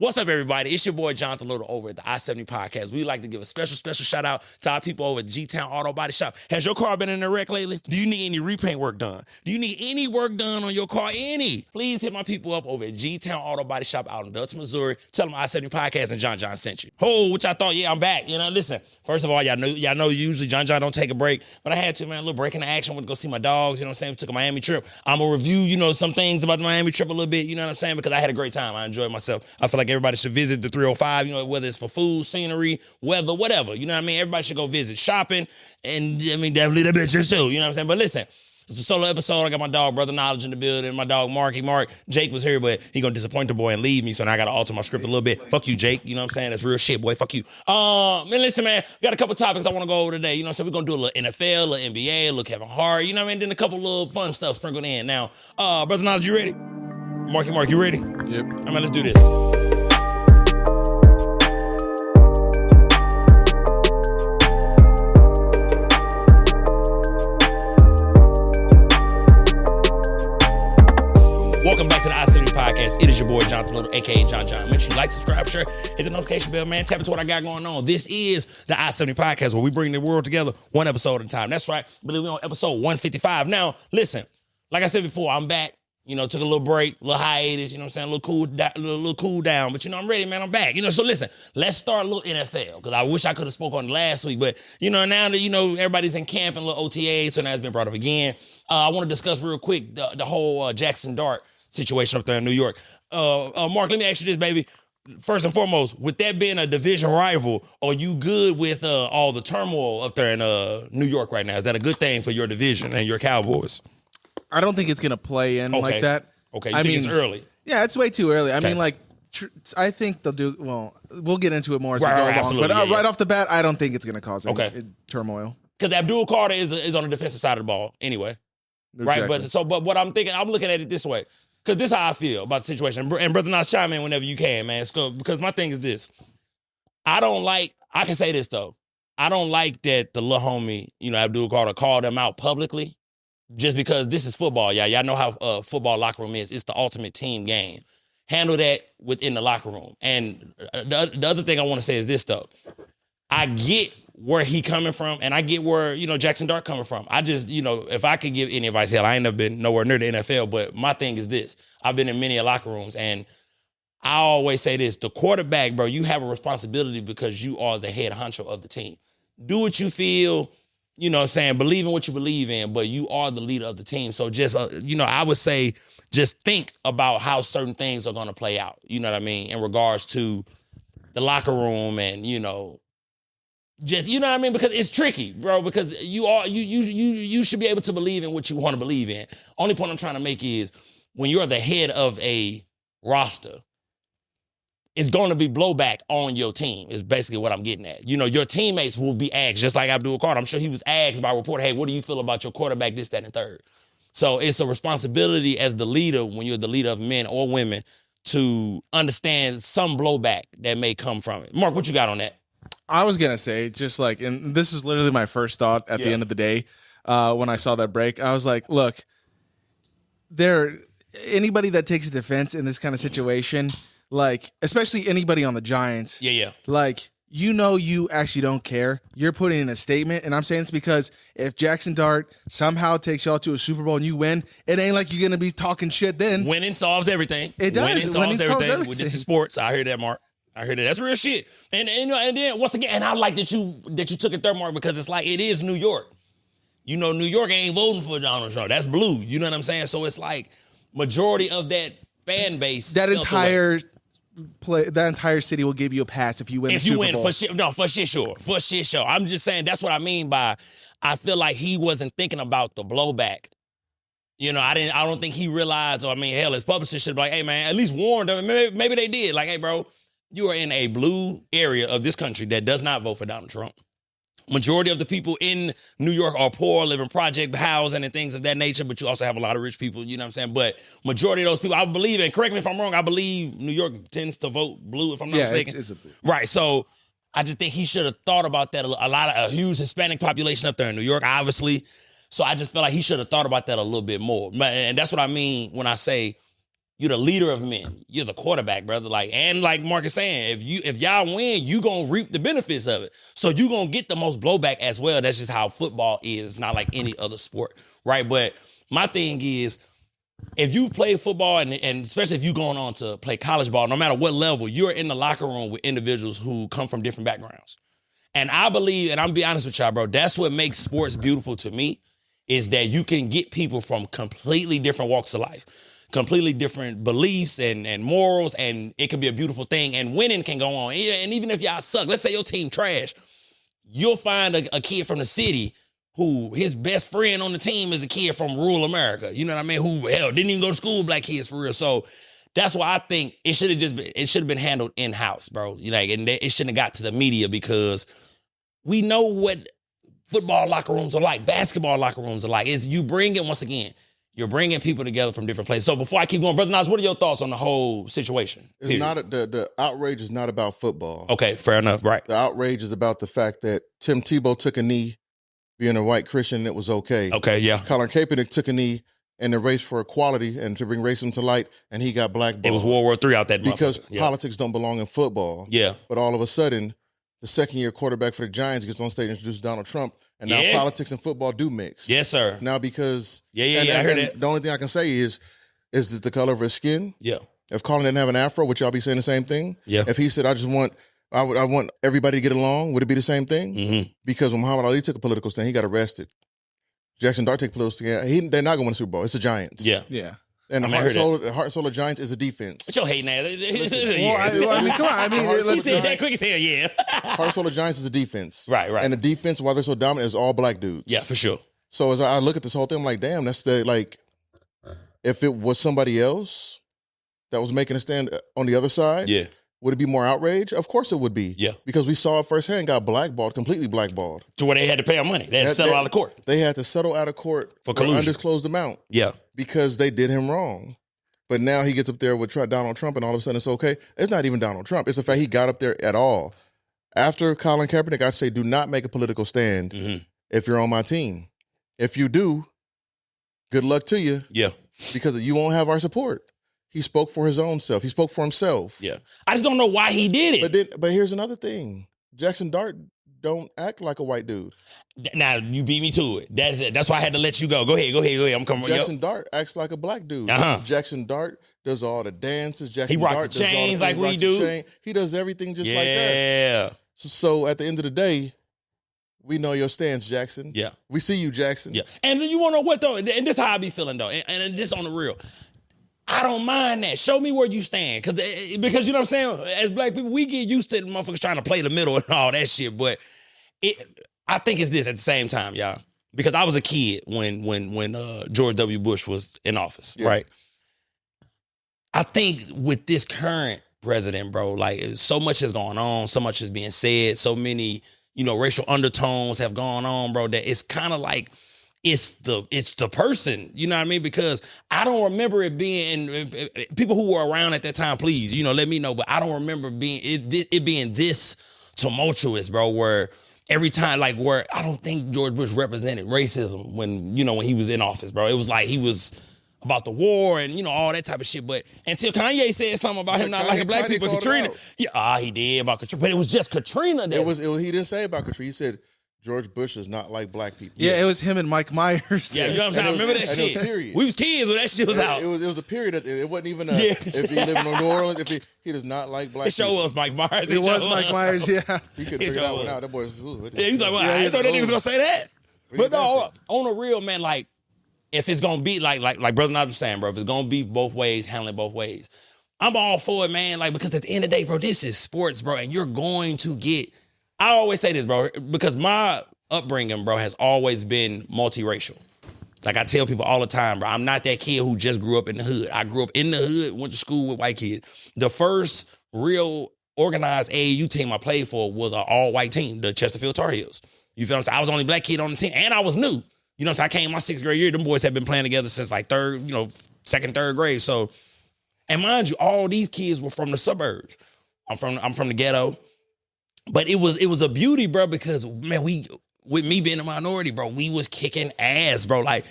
What's up, everybody? It's your boy, Jonathan Little, over at the I-70 Podcast. We'd like to give a special shout out to our people over at G-Town Auto Body Shop. Has your car been in a wreck lately? Do you need any repaint work done? Do you need any work done on your car? Any? Please hit my people up over at G-Town Auto Body Shop out in Belton, Missouri. Tell them I-70 Podcast and John sent you. Oh, which I thought, yeah, I'm back. You know, listen, first of all, y'all know usually John don't take a break, but I had to, man, a little break in the action. Went to go see my dogs, you know what I'm saying? Took a Miami trip. I'm going to review, you know, some things about the Miami trip a little bit, you know what I'm saying? Because I had a great time. I enjoyed myself. I feel like everybody should visit the 305, you know, whether it's for food, scenery, weather, whatever. You know what I mean? Everybody should go visit shopping, and I mean, definitely the bitches too, you know what I'm saying? But listen, it's a solo episode. I got my dog, Brother Knowledge, in the building. My dog, Mark. Jake was here, but he gonna disappoint the boy and leave me, so now I gotta alter my script a little bit. Fuck you, Jake. You know what I'm saying? That's real shit, boy. Fuck you. Man, listen, man, we got a couple topics I want to go over today. You know what I'm saying? We're gonna do a little NFL, a little NBA, a little Kevin Hart, you know what I mean? Then a couple little fun stuff sprinkled in. Now, Brother Knowledge, you ready? Mark, you ready? Yep. I mean, let's do this. Welcome back to the I-70 Podcast. It is your boy, Jonathan Little, a.k.a. John. Make sure you like, subscribe, share, hit the notification bell, man. Tap into what I got going on. This is the I-70 Podcast, where we bring the world together one episode at a time. That's right. I believe we're on episode 155. Now, listen, like I said before, I'm back. You know, took a little break, a little hiatus, you know what I'm saying? A little cool down. But, you know, I'm ready, man. I'm back. You know, so listen, let's start a little NFL, because I wish I could have spoke on it last week. But, you know, now that, you know, everybody's in camp and a little OTA, so now it's been brought up again. I want to discuss real quick the whole Jackson Dart situation up there in New York. Mark, let me ask you this, baby. First and foremost, with that being a division rival, are you good with all the turmoil up there in New York right now? Is that a good thing for your division and your Cowboys? I don't think it's going to play in like that. Okay, you think it's early? Yeah, it's way too early. I mean, like, I think they'll do, well, we'll get into it more as we go along. But right off the bat, I don't think it's going to cause any turmoil. Because Abdul Carter is on the defensive side of the ball anyway. Exactly. Right? But what I'm thinking, I'm looking at it this way. Because this is how I feel about the situation. And Brother Nas, chime in whenever you can, man. Because my thing is this. I can say this, though. I don't like that the little homie, you know, Abdul Carter, called them out publicly. Just because this is football, y'all. Y'all know how football locker room is. It's the ultimate team game. Handle that within the locker room. And the other thing I want to say is this, though. I get where he coming from, and I get where, you know, Jackson Dart coming from. I just, you know, if I could give any advice, hell, I ain't never been nowhere near the NFL, but my thing is this. I've been in many locker rooms, and I always say this. The quarterback, bro, you have a responsibility because you are the head honcho of the team. Do what you feel. You know what I'm saying? Believe in what you believe in, but you are the leader of the team. So just, you know, I would say just think about how certain things are going to play out. You know what I mean? In regards to the locker room and, you know, just, you know what I mean? Because it's tricky, bro, because you should be able to believe in what you want to believe in. Only point I'm trying to make is when you're the head of a roster, it's going to be blowback on your team is basically what I'm getting at. You know, your teammates will be asked, just like Abdul Carter. I'm sure he was asked by a reporter, hey, what do you feel about your quarterback, this, that, and third? So it's a responsibility as the leader, when you're the leader of men or women, to understand some blowback that may come from it. Mark, what you got on that? I was going to say, just like, and this is literally my first thought at the end of the day when I saw that break. I was like, look, anybody that takes a defense in this kind of situation, like, especially anybody on the Giants. Yeah. Like, you know, you actually don't care. You're putting in a statement. And I'm saying it's because if Jackson Dart somehow takes y'all to a Super Bowl and you win, it ain't like you're going to be talking shit then. Winning solves everything. It does. Winning solves everything. This is sports. I hear that, Mark. I heard that. That's real shit. And then once again, and I like that you took it there, Mark, because it's like, it is New York. You know, New York ain't voting for Donald Trump. That's blue. You know what I'm saying? So it's like majority of that fan base. That entire city will give you a pass if you win the Super Bowl. For shit, sure. I'm just saying that's what I mean by I feel like he wasn't thinking about the blowback. You know, I don't think he realized, or I mean, hell, his publicist should be like, hey man, at least warn them. Maybe they did. Like, hey bro, you are in a blue area of this country that does not vote for Donald Trump. Majority of the people in New York are poor, living project housing and things of that nature, but you also have a lot of rich people, you know what I'm saying? But majority of those people, I believe, and correct me if I'm wrong, I believe New York tends to vote blue, if I'm not mistaken. It's a blue. Right, so I just think he should have thought about that. A huge Hispanic population up there in New York, obviously. So I just feel like he should have thought about that a little bit more. And that's what I mean when I say You're the leader of men. You're the quarterback, brother. And like Mark is saying, if y'all win, you gonna reap the benefits of it. So you gonna get the most blowback as well. That's just how football is. It's not like any other sport, right? But my thing is, if you play football and especially if you're going on to play college ball, no matter what level, you're in the locker room with individuals who come from different backgrounds. And I believe, and I'm gonna be honest with y'all, bro, that's what makes sports beautiful to me, is that you can get people from completely different walks of life, completely different beliefs and morals, and it can be a beautiful thing. And winning can go on. And even if y'all suck, let's say your team trash, you'll find a kid from the city who his best friend on the team is a kid from rural America. You know what I mean? Who, hell, didn't even go to school with black kids for real. So that's why I think it should have been handled in-house, bro. And it shouldn't have got to the media, because we know what football locker rooms are like, basketball locker rooms are like. Is you bring it, once again, you're bringing people together from different places. So before I keep going, Brother Nas, what are your thoughts on the whole situation? It's not the outrage is not about football. Okay, fair enough, right. The outrage is about the fact that Tim Tebow took a knee being a white Christian, and it was okay. Okay, yeah. Colin Kaepernick took a knee in the race for equality and to bring racism to light, and he got blackballed. It was World War III out that because politics don't belong in football. Yeah. But all of a sudden, the second-year quarterback for the Giants gets on stage and introduces Donald Trump, and now politics and football do mix. Yes, sir. Now because I heard that. The only thing I can say is it the color of his skin? Yeah. If Colin didn't have an afro, would y'all be saying the same thing? Yeah. If he said, I want everybody to get along, would it be the same thing? Mm-hmm. Because when Muhammad Ali took a political stand, he got arrested. Jackson Dart took a political stand. They're not going to win the Super Bowl. It's the Giants. Yeah. Yeah. And the Heart Soul of Giants is a defense. What your hating at? I mean, come on. I mean, he said that quick as hell, yeah. Heart Soul of Giants is a defense. Right. And the defense, why they're so dominant, is all black dudes. Yeah, for sure. So as I look at this whole thing, I'm like, damn, that's if it was somebody else that was making a stand on the other side, yeah, would it be more outrage? Of course it would be. Yeah. Because we saw it firsthand, got completely blackballed. To where they had to pay them money. They had to settle out of court. They had to settle out of court for collusion. An undisclosed amount. Yeah. Because they did him wrong. But now he gets up there with Donald Trump, and all of a sudden it's okay. It's not even Donald Trump. It's the fact he got up there at all. After Colin Kaepernick, I say do not make a political stand if you're on my team. If you do, good luck to you. Yeah. Because you won't have our support. He spoke for his own self. He spoke for himself. Yeah. I just don't know why he did it. But here's another thing. Jackson Dart don't act like a white dude. Now, you beat me to it. That's why I had to let you go. Go ahead. I'm coming. Jackson Dart acts like a black dude. Jackson Dart does all the dances. He rocked the chains like we do. He does everything just like us. Yeah. So at the end of the day, we know your stance, Jackson. Yeah. We see you, Jackson. Yeah. And you want to know what, though? And this is how I be feeling, though. And this on the real. I don't mind that. Show me where you stand. Because you know what I'm saying? As black people, we get used to motherfuckers trying to play the middle and all that shit. But I think it's this at the same time, y'all. Because I was a kid when George W. Bush was in office, right? I think with this current president, bro, like so much has gone on, so much is being said, so many, racial undertones have gone on, bro, that it's kind of like it's the person, you know what I mean? Because I don't remember it being, people who were around at that time, please, let me know, but I don't remember it being this tumultuous, bro, where every time, where I don't think George Bush represented racism when he was in office, bro. It was like he was about the war and, all that type of shit. But until Kanye said something about him not liking black people, Katrina. Yeah, he did about Katrina. But it was just Katrina. He didn't say about Katrina. He said George Bush does not like black people. Yeah, it was him and Mike Myers. Yeah, you know what I'm saying? I remember that shit. Period. We was kids when that shit was out. It was a period. It wasn't even if he lived in New Orleans, if he does not like black people. It show us Mike Myers. It was Mike Myers, yeah. He could figure that one out. That boy was good. Yeah, he's like, well, I didn't know that nigga was going to say that. But no, on the real, man, if it's going to be like Brother Nas was saying, bro, if it's going to be both ways, handle it both ways. I'm all for it, man, because at the end of the day, bro, this is sports, bro, and you're going to get, I always say this, bro, because my upbringing, bro, has always been multiracial. Like I tell people all the time, bro, I'm not that kid who just grew up in the hood. I grew up in the hood, went to school with white kids. The first real organized AAU team I played for was an all-white team, the Chesterfield Tar Heels. You feel what I'm saying? I was the only black kid on the team, and I was new. You know what I'm saying? I came my 6th grade year. Them boys had been playing together since second, third grade. So, and mind you, all these kids were from the suburbs. I'm from the ghetto. But it was a beauty, bro, because, man, with me being a minority, bro, we was kicking ass, bro. Like,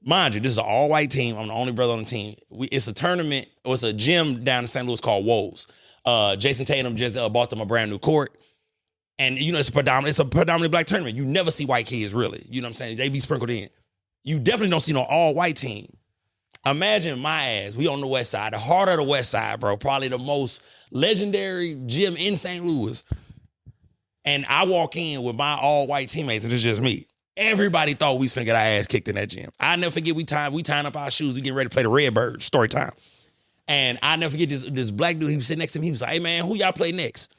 Mind you, this is an all-white team. I'm the only brother on the team. It's a tournament. It's a gym down in St. Louis called Woes. Jason Tatum just bought them a brand new court. And, it's a predominantly black tournament. You never see white kids, really. You know what I'm saying? They be sprinkled in. You definitely don't see no all-white team. Imagine my ass. We on the west side, the heart of the west side, bro. Probably the most legendary gym in St. Louis. And I walk in with my all-white teammates, and it's just me. Everybody thought we was finna get our ass kicked in that gym. I never forget we tying up our shoes. We getting ready to play the Redbirds, story time. And I never forget this black dude, he was sitting next to me. He was like, hey, man, who y'all play next?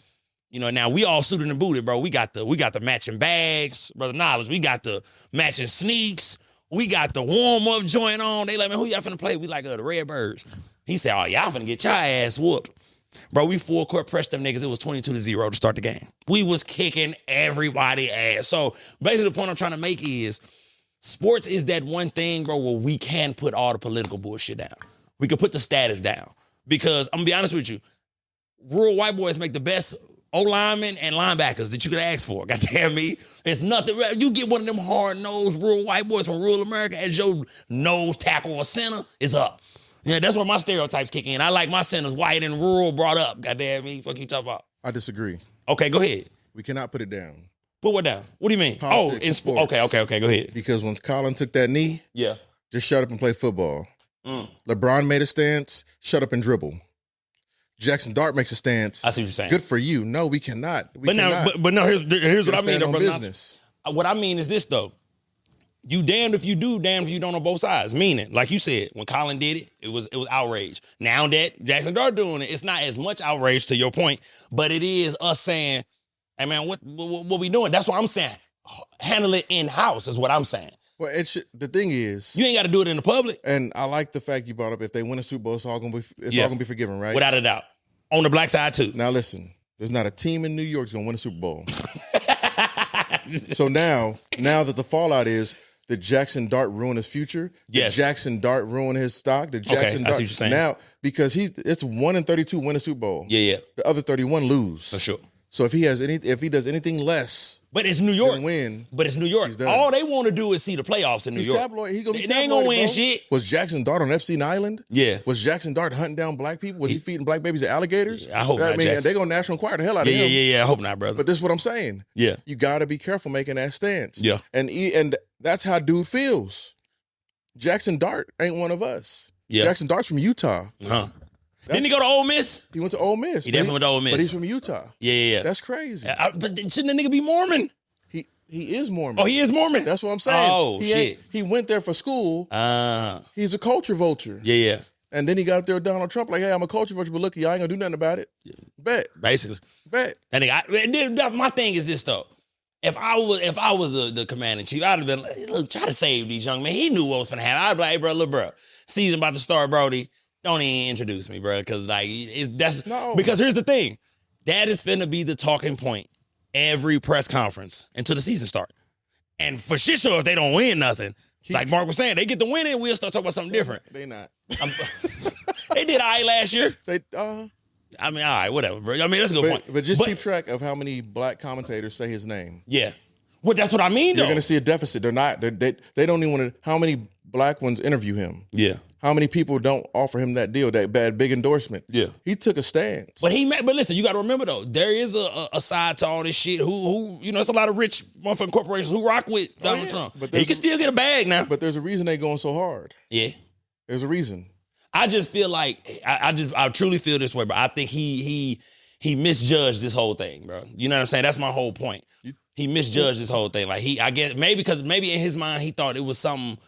Now we all suited and booted, bro. We got the matching bags, Brother Knowledge. We got the matching sneaks. We got the warm-up joint on. They like, man, who y'all finna play? We like the Redbirds. He said, oh, y'all finna get your ass whooped. Bro, we full court pressed them niggas. It was 22-0 to start the game. We was kicking everybody ass. So basically the point I'm trying to make is sports is that one thing, bro, where we can put all the political bullshit down. We can put the status down. Because I'm gonna be honest with you, rural white boys make the best O-linemen and linebackers that you could ask for. Goddamn me. It's nothing. You get one of them hard-nosed rural white boys from rural America as your nose tackle or center, it's up. Yeah, that's where my stereotypes kick in. I like my centers white and rural brought up. Goddamn me. Fuck you talking about? I disagree. Okay, go ahead. We cannot put it down. Put what down? What do you mean? Politics in sports. Okay, go ahead. Because once Colin took that knee, Yeah. just shut up and play football. LeBron made a stance, shut up and dribble. Jackson Dart makes a stance. I see what you're saying. Good for you. No, we cannot. But now, here's what I mean, though, brother. Business. What I mean is this, though. You damned if you do, damned if you don't on both sides. Meaning, like you said, when Colin did it, it was outrage. Now that Jackson Dart doing it, it's not as much outrage to your point, but it is us saying, hey man, what we doing? That's what I'm saying. Handle it in-house is what I'm saying. Well, the thing is, you ain't got to do it in the public. And I like the fact you brought up, if they win a Super Bowl, it's all gonna be forgiven, right? Without a doubt. On the black side too. Now listen, there's not a team in New York that's gonna win a Super Bowl. So now that the fallout is, did Jackson Dart ruin his future? Yes. Did Jackson Dart ruin his stock? Did Jackson Dart, I see what you're saying. Now, because it's 1 in 32 win a Super Bowl. Yeah. The other 31 lose. For sure. So if he does anything less, but it's New York. than win, but it's New York. All they want to do is see the playoffs in New York. Tabloid. He gonna be they ain't gonna win shit. Was Jackson Dart on Epstein Island? Yeah. Was Jackson Dart hunting down black people? Was he feeding black babies to alligators? I hope not. They gonna National Enquirer the hell out of him. Yeah. I hope not, brother. But this is what I'm saying. Yeah. You got to be careful making that stance. Yeah. And that's how dude feels. Jackson Dart ain't one of us. Yeah. Jackson Dart's from Utah. Didn't he go to Ole Miss? He went to Ole Miss. He definitely went to Ole Miss. But he's from Utah. Yeah. That's crazy. But shouldn't the nigga be Mormon? He is Mormon. Oh, he is Mormon? That's what I'm saying. Oh, shit. He went there for school. He's a culture vulture. Yeah. And then he got up there with Donald Trump like, hey, I'm a culture vulture, but look, y'all ain't gonna do nothing about it. Bet. Basically. Bet. And my thing is this, though. If I was the commander in chief, I'd have been like, look, try to save these young men. He knew what was gonna happen. I'd be like, hey, bro, look, bro, season about to start, Brody. Don't even introduce me, bro, because because here's the thing, that is finna be the talking point every press conference until the season start. And for shit sure, if they don't win nothing, like Mark was saying, they get the win and we'll start talking about something different. They not. They did all right last year. I mean, all right, whatever, bro. I mean, that's a good point. But just keep track of how many black commentators say his name. Yeah. Well, that's what I mean, though. You're gonna see a deficit. They're not. They don't even want to. How many black ones interview him? Yeah. How many people don't offer him that deal, that big endorsement? Yeah. He took a stance. But listen, you got to remember though, there is a side to all this shit. Who it's a lot of rich motherfucking corporations who rock with Donald Trump. But he can still get a bag now. But there's a reason they going so hard. Yeah. There's a reason. I just feel like I truly feel this way, bro. I think he misjudged this whole thing, bro. You know what I'm saying? That's my whole point. He misjudged this whole thing. Like I guess maybe in his mind he thought it was something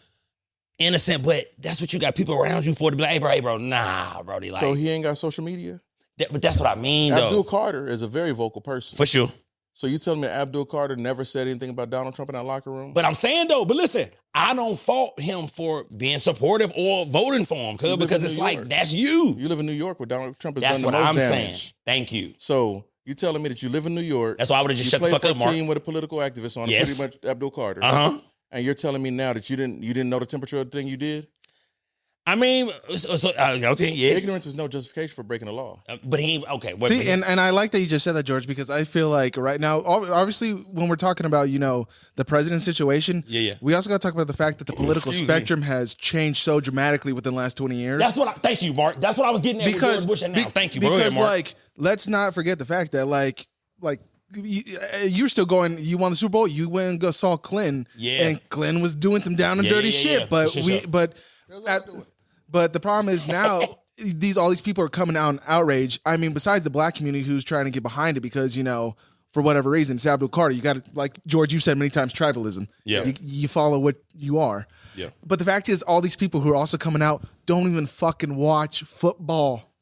innocent, but that's what you got people around you for to be like, hey, bro, nah, bro. Like, so he ain't got social media? But that's what I mean, though. Abdul Carter is a very vocal person. For sure. So you telling me Abdul Carter never said anything about Donald Trump in that locker room? But I'm saying, though, listen, I don't fault him for being supportive or voting for him, because it's like, that's you. You live in New York where Donald Trump has done the most damage. That's what I'm damage. saying. Thank you. So you telling me that you live in New York. That's why I would have just shut the fuck up, Mark. You play for a team with a political activist on it, pretty much Abdul Carter. Uh-huh. And you're telling me now that you didn't know the temperature of the thing you did? I mean, okay, yeah. Ignorance is no justification for breaking the law. But he okay. Wait, See, and I like that you just said that, George, because I feel like right now, obviously, when we're talking about the president's situation, yeah. we also got to talk about the fact that the political Excuse spectrum has changed so dramatically within the last 20 years. Thank you, Mark. That's what I was getting at with George Bush and now. Thank you, bro. Because Go ahead, Mark. let's not forget the fact that you're still going. You won the Super Bowl. You went and saw Clinton. Yeah. And Clinton was doing some down and dirty shit. But but the problem is now all these people are coming out in outrage. I mean, besides the black community who's trying to get behind it because for whatever reason, it's Abdul Carter. You got to, like George, you said many times, tribalism. Yeah. You follow what you are. Yeah. But the fact is, all these people who are also coming out don't even fucking watch football.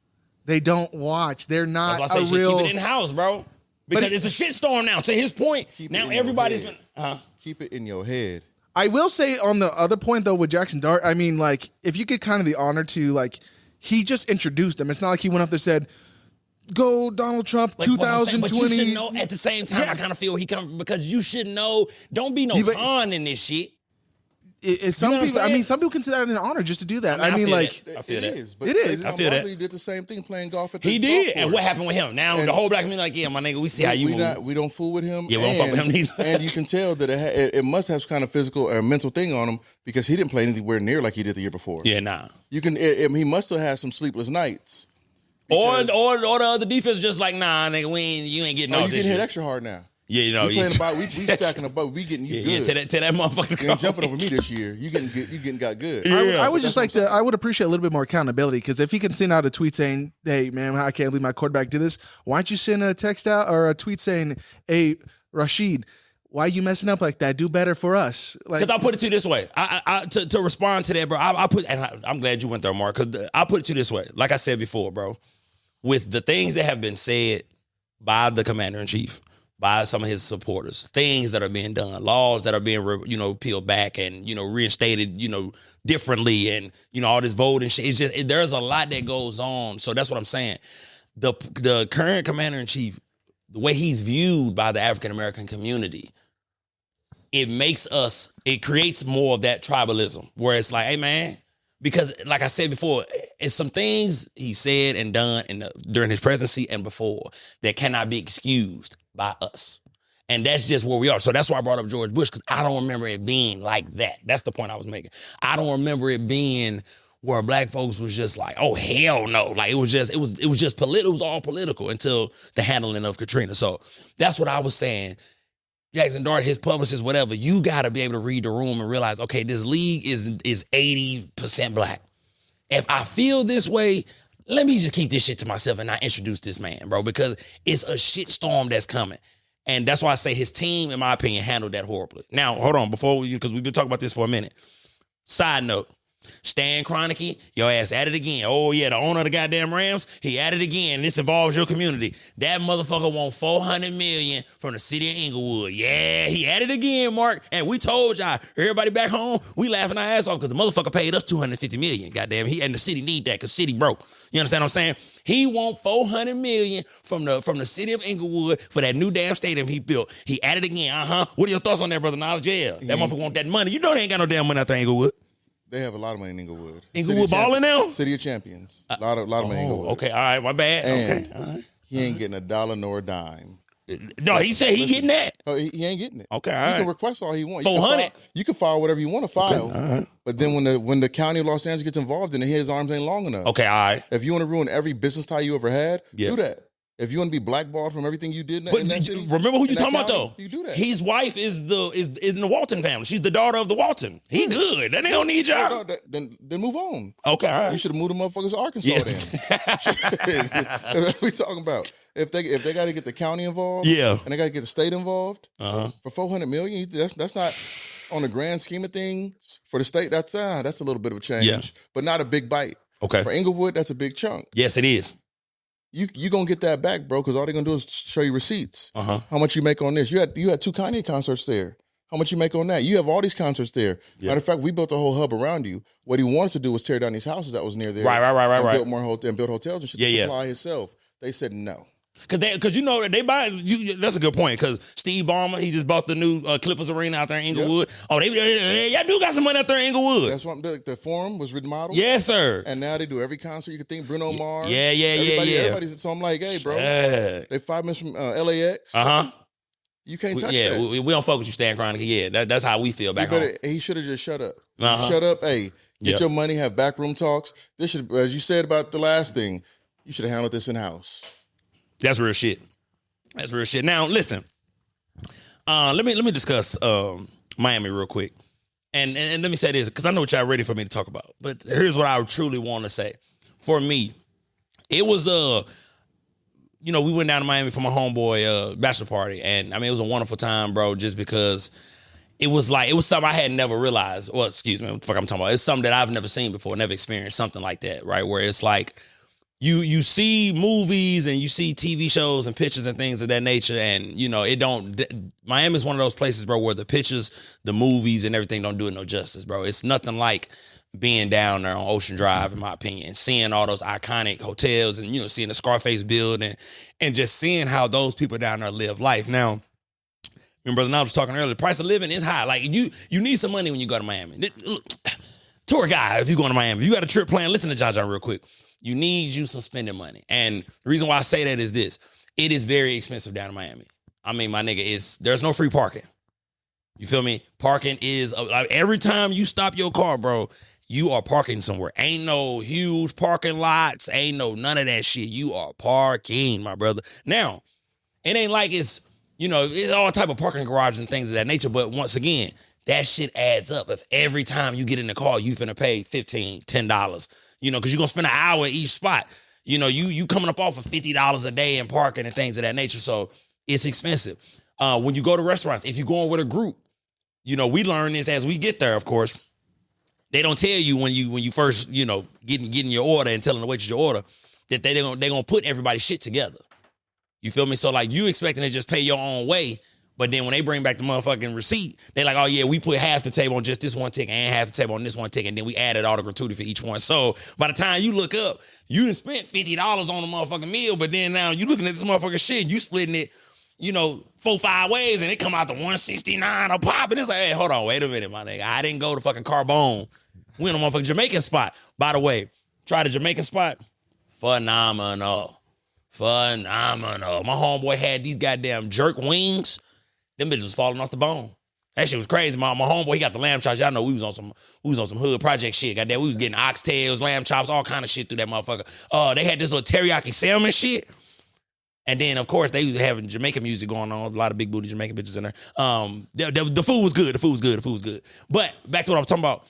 They don't watch. They're not That's why I say real. keep it in house, bro. Because it's a shitstorm now. To his point, now everybody's been. Keep it in your head. I will say on the other point though with Jackson Dart, I mean, like, if you get kind of the honor to he just introduced them. It's not like he went up there and said, "Go Donald Trump, 2020." But you should know at the same time. I kind of feel he come because you should know. Don't be no pawn in this shit. Some people consider that an honor just to do that. I feel it that. is. But it is. I feel that. He did the same thing playing golf at the He golf did. course. And what happened with him? Now the whole black community yeah, my nigga, we see how you move. We don't fool with him. Yeah, we don't fuck with him neither. And you can tell that it must have some kind of physical or mental thing on him because he didn't play anywhere near like he did the year before. Yeah, nah. You can. He must have had some sleepless nights. Or the other defense just like, nah, nigga, you ain't getting all you this getting hit shit. extra hard now. Yeah, we playing about. We stacking the boat. We getting you good. Yeah, to that motherfucker. You ain't jumping over me this year. You got good. Yeah. I would just like to. I would appreciate a little bit more accountability because if he can send out a tweet saying, "Hey, man, I can't believe my quarterback did this," why don't you send a text out or a tweet saying, "Hey, Rashid, why are you messing up like that? Do better for us." Because I'll put it to you this way. To respond to that, bro. I'm glad you went there, Mark. Because I'll put it to you this way. Like I said before, bro, with the things that have been said by the commander in chief, by some of his supporters, things that are being done, laws that are being peeled back and reinstated differently, and all this voting shit. It's just there's a lot that goes on. So that's what I'm saying. The current commander in chief, the way he's viewed by the African American community, it creates more of that tribalism where it's like, hey man, because like I said before, it's some things he said and done during his presidency and before that cannot be excused by us. And that's just where we are. So that's why I brought up George Bush, because I don't remember it being like that. That's the point I was making. I don't remember it being where black folks was just like, oh hell no. Like it was all political until the handling of Katrina. So that's what I was saying. Jackson Dart, his publicist, whatever, you gotta be able to read the room and realize, okay, this league is 80% black. If I feel this way, let me just keep this shit to myself and not introduce this man, bro, because it's a shit storm that's coming. And that's why I say his team, in my opinion, handled that horribly. Now, hold on, because we've been talking about this for a minute. Side note, Stan Kroenke, your ass at it again. Oh, yeah, the owner of the goddamn Rams, he at it again. This involves your community. That motherfucker want $400 million from the city of Inglewood. Yeah, he at it again, Mark. And we told y'all, everybody back home, we laughing our ass off because the motherfucker paid us $250 million. Goddamn, and the city need that because city broke. You understand what I'm saying? He want $400 million from the city of Inglewood for that new damn stadium he built. He at it again. What are your thoughts on that, brother Knowledge? Yeah, that motherfucker want that money. You know they ain't got no damn money out there, Inglewood. They have a lot of money in Inglewood. Inglewood balling now? City of Champions. A lot of money in Inglewood. Okay, all right, my bad. And okay, all right. He ain't getting a dollar nor a dime. No, he said he getting that. Oh, he ain't getting it. Okay, all You right. can request all he wants. 400. You can file whatever you want to file. Okay, all right. But then when the county of Los Angeles gets involved in it, his arms ain't long enough. Okay, all right. If you want to ruin every business tie you ever had, Yeah. do that. If you want to be blackballed from everything you did in But that city, remember who you talking about county, though? You do that. His wife is in the Walton family. She's the daughter of the Walton. He good. Then they don't need y'all. No, then move on. Okay, all right. You should have moved the motherfuckers to Arkansas then. That's what we talking about. If they got to get the county involved, Yeah. and they got to get the state involved Uh-huh. for $400 million, that's not on the grand scheme of things for the state. That's a little bit of a change, Yeah. but not a big bite. Okay. For Inglewood, that's a big chunk. Yes, it is. You gonna get that back, bro? Because all they're gonna do is show you receipts. Uh-huh. How much you make on this? You had 2 Kanye concerts there. How much you make on that? You have all these concerts there. Yeah. Matter of fact, we built a whole hub around you. What he wanted to do was tear down these houses that was near there. Right. And build more build hotels and shit to Yeah. supply himself. They said no. Cause you know that they buy you. That's a good point. Cause Steve Ballmer, he just bought the new Clippers arena out there in Inglewood. Yep. Oh, y'all do got some money out there in Inglewood. That's what the Forum was remodeled. Yes, sir. And now they do every concert you could think. Bruno Mars. Yeah. Everybody's, so I'm like, hey, bro, they 5 minutes from LAX. You can't touch that. We don't fuck with you, Stan Kroenke. Yeah, that's how we feel back home. He should have just shut up. Shut up. Hey, get your money. Have backroom talks. This should, as you said about the last thing, you should have handled this in house. That's real shit. Now, listen. Let me discuss Miami real quick. And let me say this, because I know what y'all ready for me to talk about. But here's what I truly want to say. For me, it was we went down to Miami for my homeboy bachelor party. And I mean, it was a wonderful time, bro, just because it was something I had never realized. Well, excuse me, what the fuck I'm talking about. It's something that I've never seen before, never experienced something like that, right? Where it's like, You see movies and you see TV shows and pictures and things of that nature, and Miami is one of those places, bro, where the pictures, the movies, and everything don't do it no justice, bro. It's nothing like being down there on Ocean Drive, in my opinion, seeing all those iconic hotels and seeing the Scarface building and just seeing how those people down there live life. Now, me and Brother Knowledge was talking earlier. The price of living is high. Like you need some money when you go to Miami. Tour guy, if you going to Miami, if you got a trip planned, listen to John real quick. You need some spending money. And the reason why I say that is this. It is very expensive down in Miami. I mean, my nigga, there's no free parking. You feel me? Parking is, every time you stop your car, bro, you are parking somewhere. Ain't no huge parking lots. Ain't no none of that shit. You are parking, my brother. Now, it ain't like it's all type of parking garages and things of that nature. But once again, that shit adds up. If every time you get in the car, you finna pay $15, $10, because you're going to spend an hour at each spot. You coming up off of $50 a day in parking and things of that nature. So it's expensive. When you go to restaurants, if you're going with a group, we learn this as we get there, of course. They don't tell you when you first, getting your order and telling the waitress your order that they're going to put everybody's shit together. You feel me? So like you expecting to just pay your own way. But then when they bring back the motherfucking receipt, they like, oh yeah, we put half the table on just this one ticket and half the table on this one ticket, and then we added all the gratuity for each one. So by the time you look up, you done spent $50 on a motherfucking meal, but then now you looking at this motherfucking shit, you splitting it, 4-5 ways, and it come out to $169 a pop, and it's like, hey, hold on, wait a minute, my nigga. I didn't go to fucking Carbone. We in a motherfucking Jamaican spot. By the way, try the Jamaican spot. Phenomenal. My homeboy had these goddamn jerk wings. Them bitches was falling off the bone. That shit was crazy. My homeboy, he got the lamb chops. Y'all know we was on some hood project shit. Goddamn, we was getting oxtails, lamb chops, all kind of shit through that motherfucker. They had this little teriyaki salmon shit. And then, of course, they was having Jamaican music going on. A lot of big booty Jamaican bitches in there. The food was good. The food was good. But back to what I'm talking about.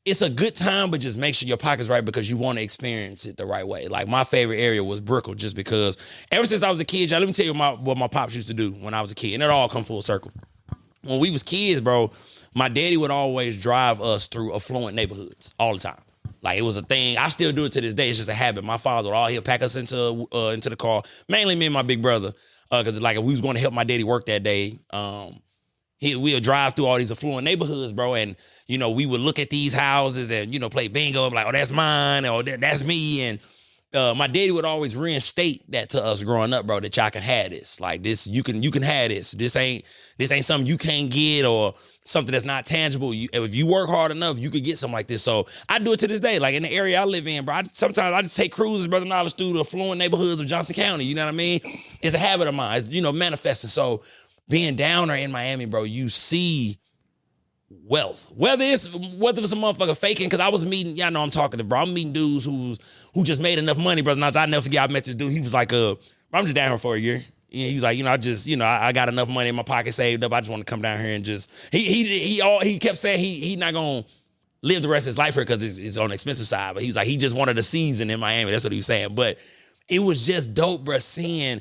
It's a good time, but just make sure your pocket's right because you want to experience it the right way. Like, my favorite area was Brickell just because ever since I was a kid, y'all, let me tell you what my pops used to do when I was a kid. And it all come full circle. When we was kids, bro, my daddy would always drive us through affluent neighborhoods all the time. Like, it was a thing. I still do it to this day. It's just a habit. My father he'll pack us into the car, mainly me and my big brother. Because, like, if we was going to help my daddy work that day, we'll drive through all these affluent neighborhoods, bro, and, we would look at these houses and, play bingo. I'm like, oh, that's mine, or that's me. And my daddy would always reinstate that to us growing up, bro, that y'all can have this. Like, this, you can have this. This ain't something you can't get or something that's not tangible. If you work hard enough, you could get something like this. So I do it to this day. Like, in the area I live in, bro, sometimes I just take cruises, Brother Knowledge, through the affluent neighborhoods of Johnson County. You know what I mean? It's a habit of mine. It's, manifesting. So being down there in Miami, bro, you see wealth. Whether it's a motherfucker faking, because I was meeting, y'all know I'm talking to, bro. I'm meeting dudes who just made enough money, brother. Now, I never forget I met this dude. He was like, I'm just down here for a year. He was like, I got enough money in my pocket saved up. I just want to come down here and just, he kept saying he not going to live the rest of his life here because it's on the expensive side. But he was like, he just wanted a season in Miami. That's what he was saying. But it was just dope, bro, seeing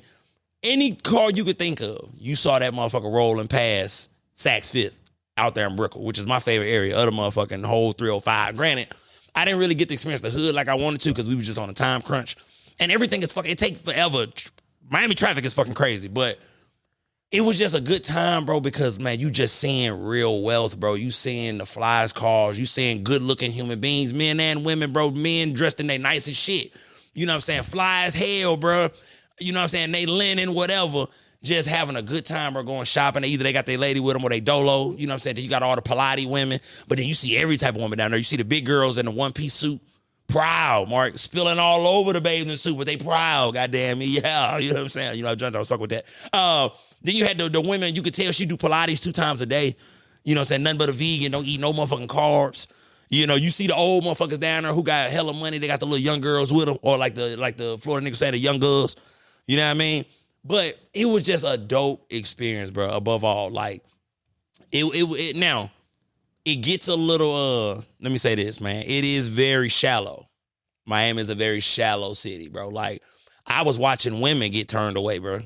any car you could think of. You saw that motherfucker rolling past Saks Fifth out there in Brickell, which is my favorite area of the motherfucking whole 305. Granted, I didn't really get to experience the hood like I wanted to because we was just on a time crunch. And everything is it take forever. Miami traffic is fucking crazy, but it was just a good time, bro, because, man, you just seeing real wealth, bro. You seeing the flyest cars. You seeing good-looking human beings, men and women, bro. Men dressed in their nicest shit. You know what I'm saying? Fly as hell, bro. you know what I'm saying, they linen, whatever, just having a good time or going shopping. Either they got their lady with them or they dolo, you know what I'm saying? Then you got all the Pilates women, but then you see every type of woman down there. You see the big girls in the one-piece suit, proud, Mark, spilling all over the bathing suit, but they proud, goddamn me, yeah, you know what I'm saying? You know, John, I was fucking with that. Then you had the women, you could tell she do Pilates 2 times a day, you know what I'm saying? Nothing but a vegan, don't eat no motherfucking carbs. You know, you see the old motherfuckers down there who got hella money, they got the little young girls with them, or like the Florida niggas say, the young girls, you know what I mean? But it was just a dope experience, bro, above all. Like, it now, it gets a little, let me say this, man. It is very shallow. Miami is a very shallow city, bro. Like, I was watching women get turned away, bro.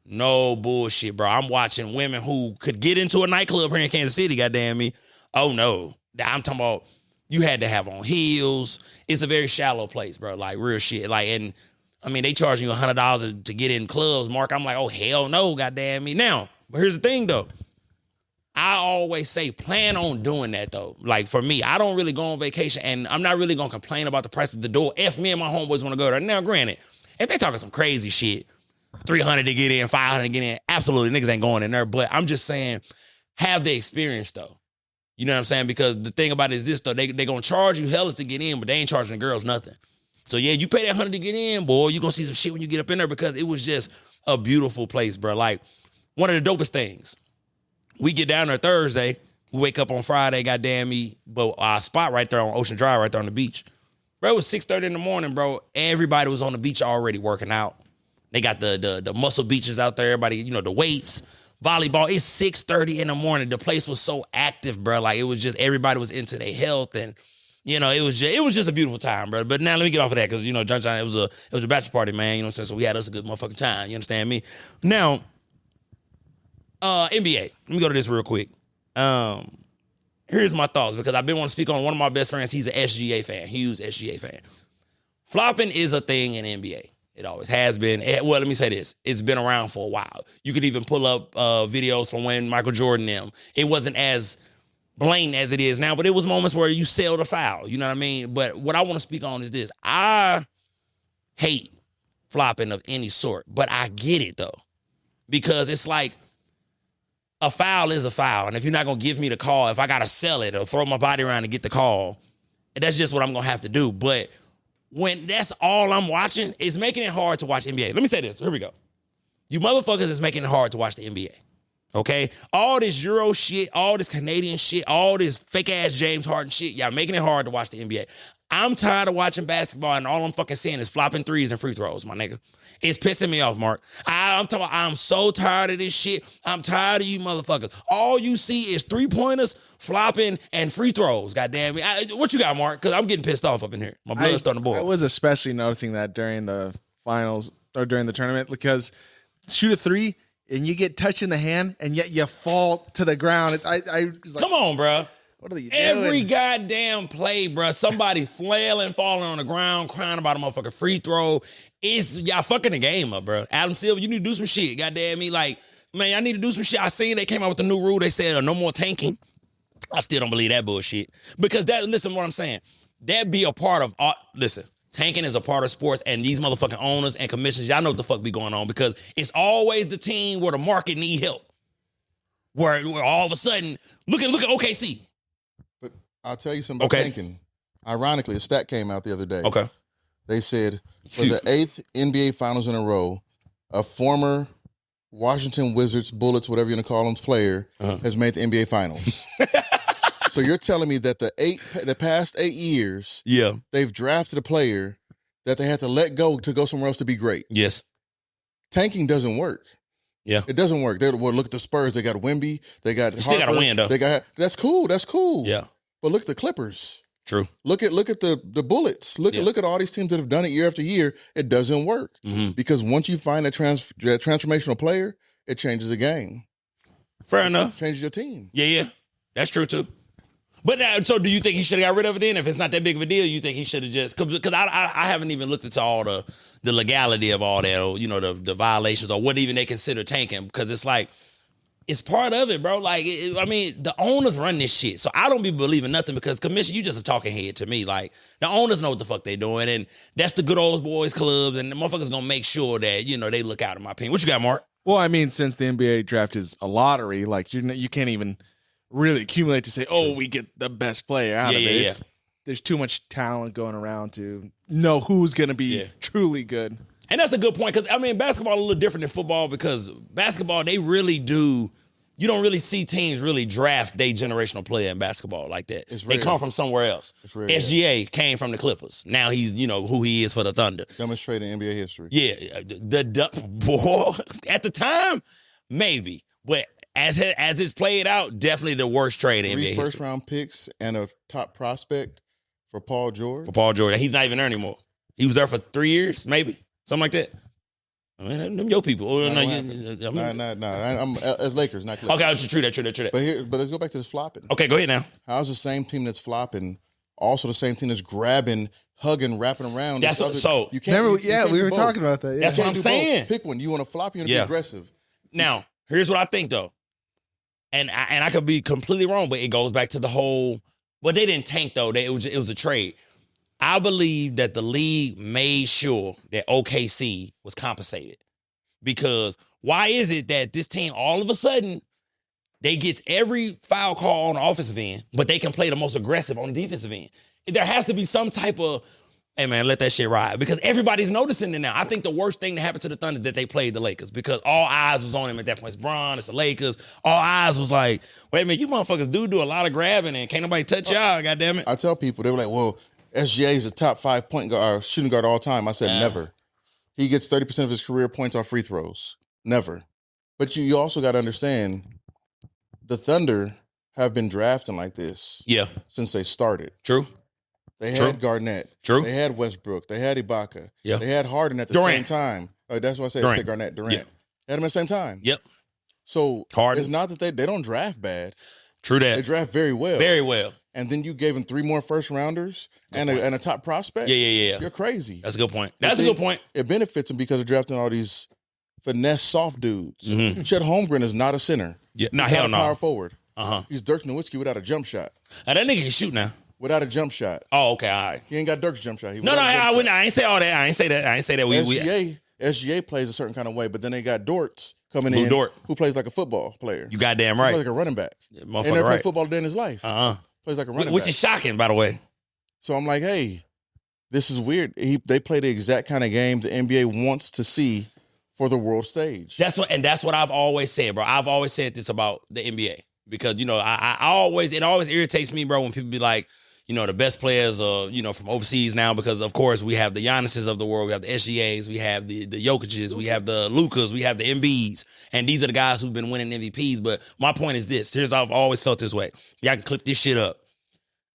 No bullshit, bro. I'm watching women who could get into a nightclub here in Kansas City, goddamn me. Oh, no. I'm talking about you had to have on heels. It's a very shallow place, bro. Like, real shit. Like, and I mean, they charging you $100 to get in clubs, Mark. I'm like, oh, hell no, goddamn me. Now, but here's the thing, though. I always say plan on doing that, though. Like, for me, I don't really go on vacation, and I'm not really going to complain about the price of the door if me and my homeboys want to go there. Now, granted, if they talking some crazy shit, $300 to get in, $500 to get in, absolutely, niggas ain't going in there. But I'm just saying, have the experience, though. You know what I'm saying? Because the thing about it is this, though. They going to charge you hellas to get in, but they ain't charging the girls nothing. So, yeah, you pay that $100 to get in, boy, you going to see some shit when you get up in there because it was just a beautiful place, bro. Like, one of the dopest things. We get down there Thursday. We wake up on Friday, goddamn me. But our spot right there on Ocean Drive, right there on the beach. Bro, it was 6:30 in the morning, bro. Everybody was on the beach already working out. They got the muscle beaches out there. Everybody, you know, the weights, volleyball. It's 6:30 in the morning. The place was so active, bro. Like, it was just, everybody was into their health and, you know, it was just a beautiful time, bro. But now let me get off of that because, you know, John, it was a bachelor party, man. You know what I'm saying? So we had us a good motherfucking time. You understand me? Now, NBA. Let me go to this real quick. Here's my thoughts because I've been wanting to speak on one of my best friends. He's an SGA fan, huge SGA fan. Flopping is a thing in NBA. It always has been. Well, let me say this. It's been around for a while. You could even pull up videos from when Michael Jordan them. It wasn't as blatant as it is now, but it was moments where you sailed a foul. You know what I mean? But what I want to speak on is this. I hate flopping of any sort, but I get it, though. Because it's like, a foul is a foul. And if you're not going to give me the call, if I got to sell it or throw my body around and get the call, that's just what I'm going to have to do. But when that's all I'm watching, it's making it hard to watch NBA. Let me say this. Here we go. You motherfuckers is making it hard to watch the NBA. Okay? All this Euro shit, all this Canadian shit, all this fake-ass James Harden shit, y'all making it hard to watch the NBA. I'm tired of watching basketball, and all I'm fucking seeing is flopping threes and free throws, my nigga. It's pissing me off, Mark. I'm so tired of this shit. I'm tired of you motherfuckers. All you see is three-pointers, flopping, and free throws, goddamn it. What you got, Mark? Because I'm getting pissed off up in here. My blood's starting to boil. I was especially noticing that during the finals or during the tournament because shoot a three, and you get touched in the hand, and yet you fall to the ground. I was like, come on, bro. What are you Every doing? goddamn play, bro. Somebody's flailing, falling on the ground, crying about a motherfucking free throw. It's y'all fucking the game up, bro. Adam Silver, you need to do some shit. Goddamn me, like, man, I need to do some shit. I seen they came out with the new rule. They said no more tanking. I still don't believe that bullshit because listen to what I'm saying. That be a part of listen. Tanking is a part of sports, and these motherfucking owners and commissioners, y'all know what the fuck be going on because it's always the team where the market need help. Where all of a sudden, look at OKC. But I'll tell you something about tanking. Ironically, a stat came out the other day. Okay. They said for the 8th NBA Finals in a row, a former Washington Wizards, Bullets, whatever you're going to call them, player has made the NBA Finals. So you're telling me that the past 8 years, they've drafted a player that they had to let go to go somewhere else to be great. Yes. Tanking doesn't work. Yeah. It doesn't work. Look at the Spurs. They got Wemby. They got still got to win, though. That's cool. That's cool. Yeah. But look at the Clippers. True. Look at the Bullets. Look at all these teams that have done it year after year. It doesn't work because once you find that transformational player, it changes the game. Fair enough. It changes your team. Yeah. That's true too. But now, so do you think he should have got rid of it then? If it's not that big of a deal, you think he should have just because I haven't even looked into all the legality of all that, or, you know, the violations or what even they consider tanking because it's like it's part of it, bro. Like, I mean, the owners run this shit. So I don't be believing nothing because commission, you just a talking head to me. Like, the owners know what the fuck they doing. And that's the good old boys clubs. And the motherfuckers gonna make sure that, they look out, in my opinion. What you got, Mark? Well, I mean, since the NBA draft is a lottery, like you can't even really accumulate to say, we get the best player out of it. Yeah. There's too much talent going around to know who's going to be truly good. And that's a good point because, I mean, basketball a little different than football because basketball, they really do. You don't really see teams really draft their generational player in basketball like that. They come from somewhere else. SGA came from the Clippers. Now he's, who he is for the Thunder. Demonstrating NBA history. Yeah. Boy, at the time, maybe. But as it's played out, definitely the worst trade in NBA history. 3 first-round picks and a top prospect for Paul George. He's not even there anymore. He was there for 3 years, maybe. Something like that. I mean, them your people. Nah. I'm as Lakers, not Clippers. Okay, true that. But let's go back to this flopping. Okay, go ahead now. How's the same team that's flopping also the same team that's grabbing, hugging, wrapping around? That's what, so. You can't. We were talking about that. Yeah. That's what I'm saying. Both. Pick one. You want to flop? You want to be aggressive. Now, here's what I think though, and I could be completely wrong, but it goes back to the whole. Well, they didn't tank though. It was a trade. I believe that the league made sure that OKC was compensated. Because why is it that this team all of a sudden they gets every foul call on the offensive end, but they can play the most aggressive on the defensive end? There has to be some type of, hey man, let that shit ride. Because everybody's noticing it now. I think the worst thing that happened to the Thunder is that they played the Lakers because all eyes was on him at that point. It's Bron, it's the Lakers. All eyes was like, wait a minute, you motherfuckers do a lot of grabbing and can't nobody touch y'all, goddammit. I tell people, they were like, well, SGA is a top 5 point guard, shooting guard all time. I said never. He gets 30% of his career points off free throws. Never. But you also got to understand, the Thunder have been drafting like this since they started. True. They had Garnett. True. They had Westbrook. They had Ibaka. Yeah. They had Harden at the same time. That's why I said Garnett, Durant. Yeah. They had them at the same time. Yep. So Harden. It's not that they don't draft bad. True that. They draft very well. Very well. And then you gave them 3 more first rounders and a top prospect. Yeah. You're crazy. That's a good point. That's a good point. It benefits them because they're drafting all these finesse soft dudes. Mm-hmm. Chet Holmgren is not a center. Yeah, no, He's hell not a no. power forward. He's Dirk Nowitzki without a jump shot. Now, that nigga can shoot now. Without a jump shot. Oh, okay, all right. He ain't got Dirk's jump shot. I ain't say all that. I ain't say that. SGA plays a certain kind of way, but then they got Dortz coming in who plays like a football player. You goddamn He right. plays like a running back. Yeah, ain't never played football a day in his life. Plays like a running back. Which is shocking, by the way. So I'm like, hey, this is weird. They play the exact kind of game the NBA wants to see for the world stage. That's what I've always said, bro. I've always said this about the NBA because it always irritates me, bro, when people be like, the best players are, from overseas now because, of course, we have the Giannis's of the world, we have the SGAs, we have the Jokic's, we have the Lukas, we have the Embiids, and these are the guys who've been winning MVPs. But my point is this. I've always felt this way. Y'all can clip this shit up.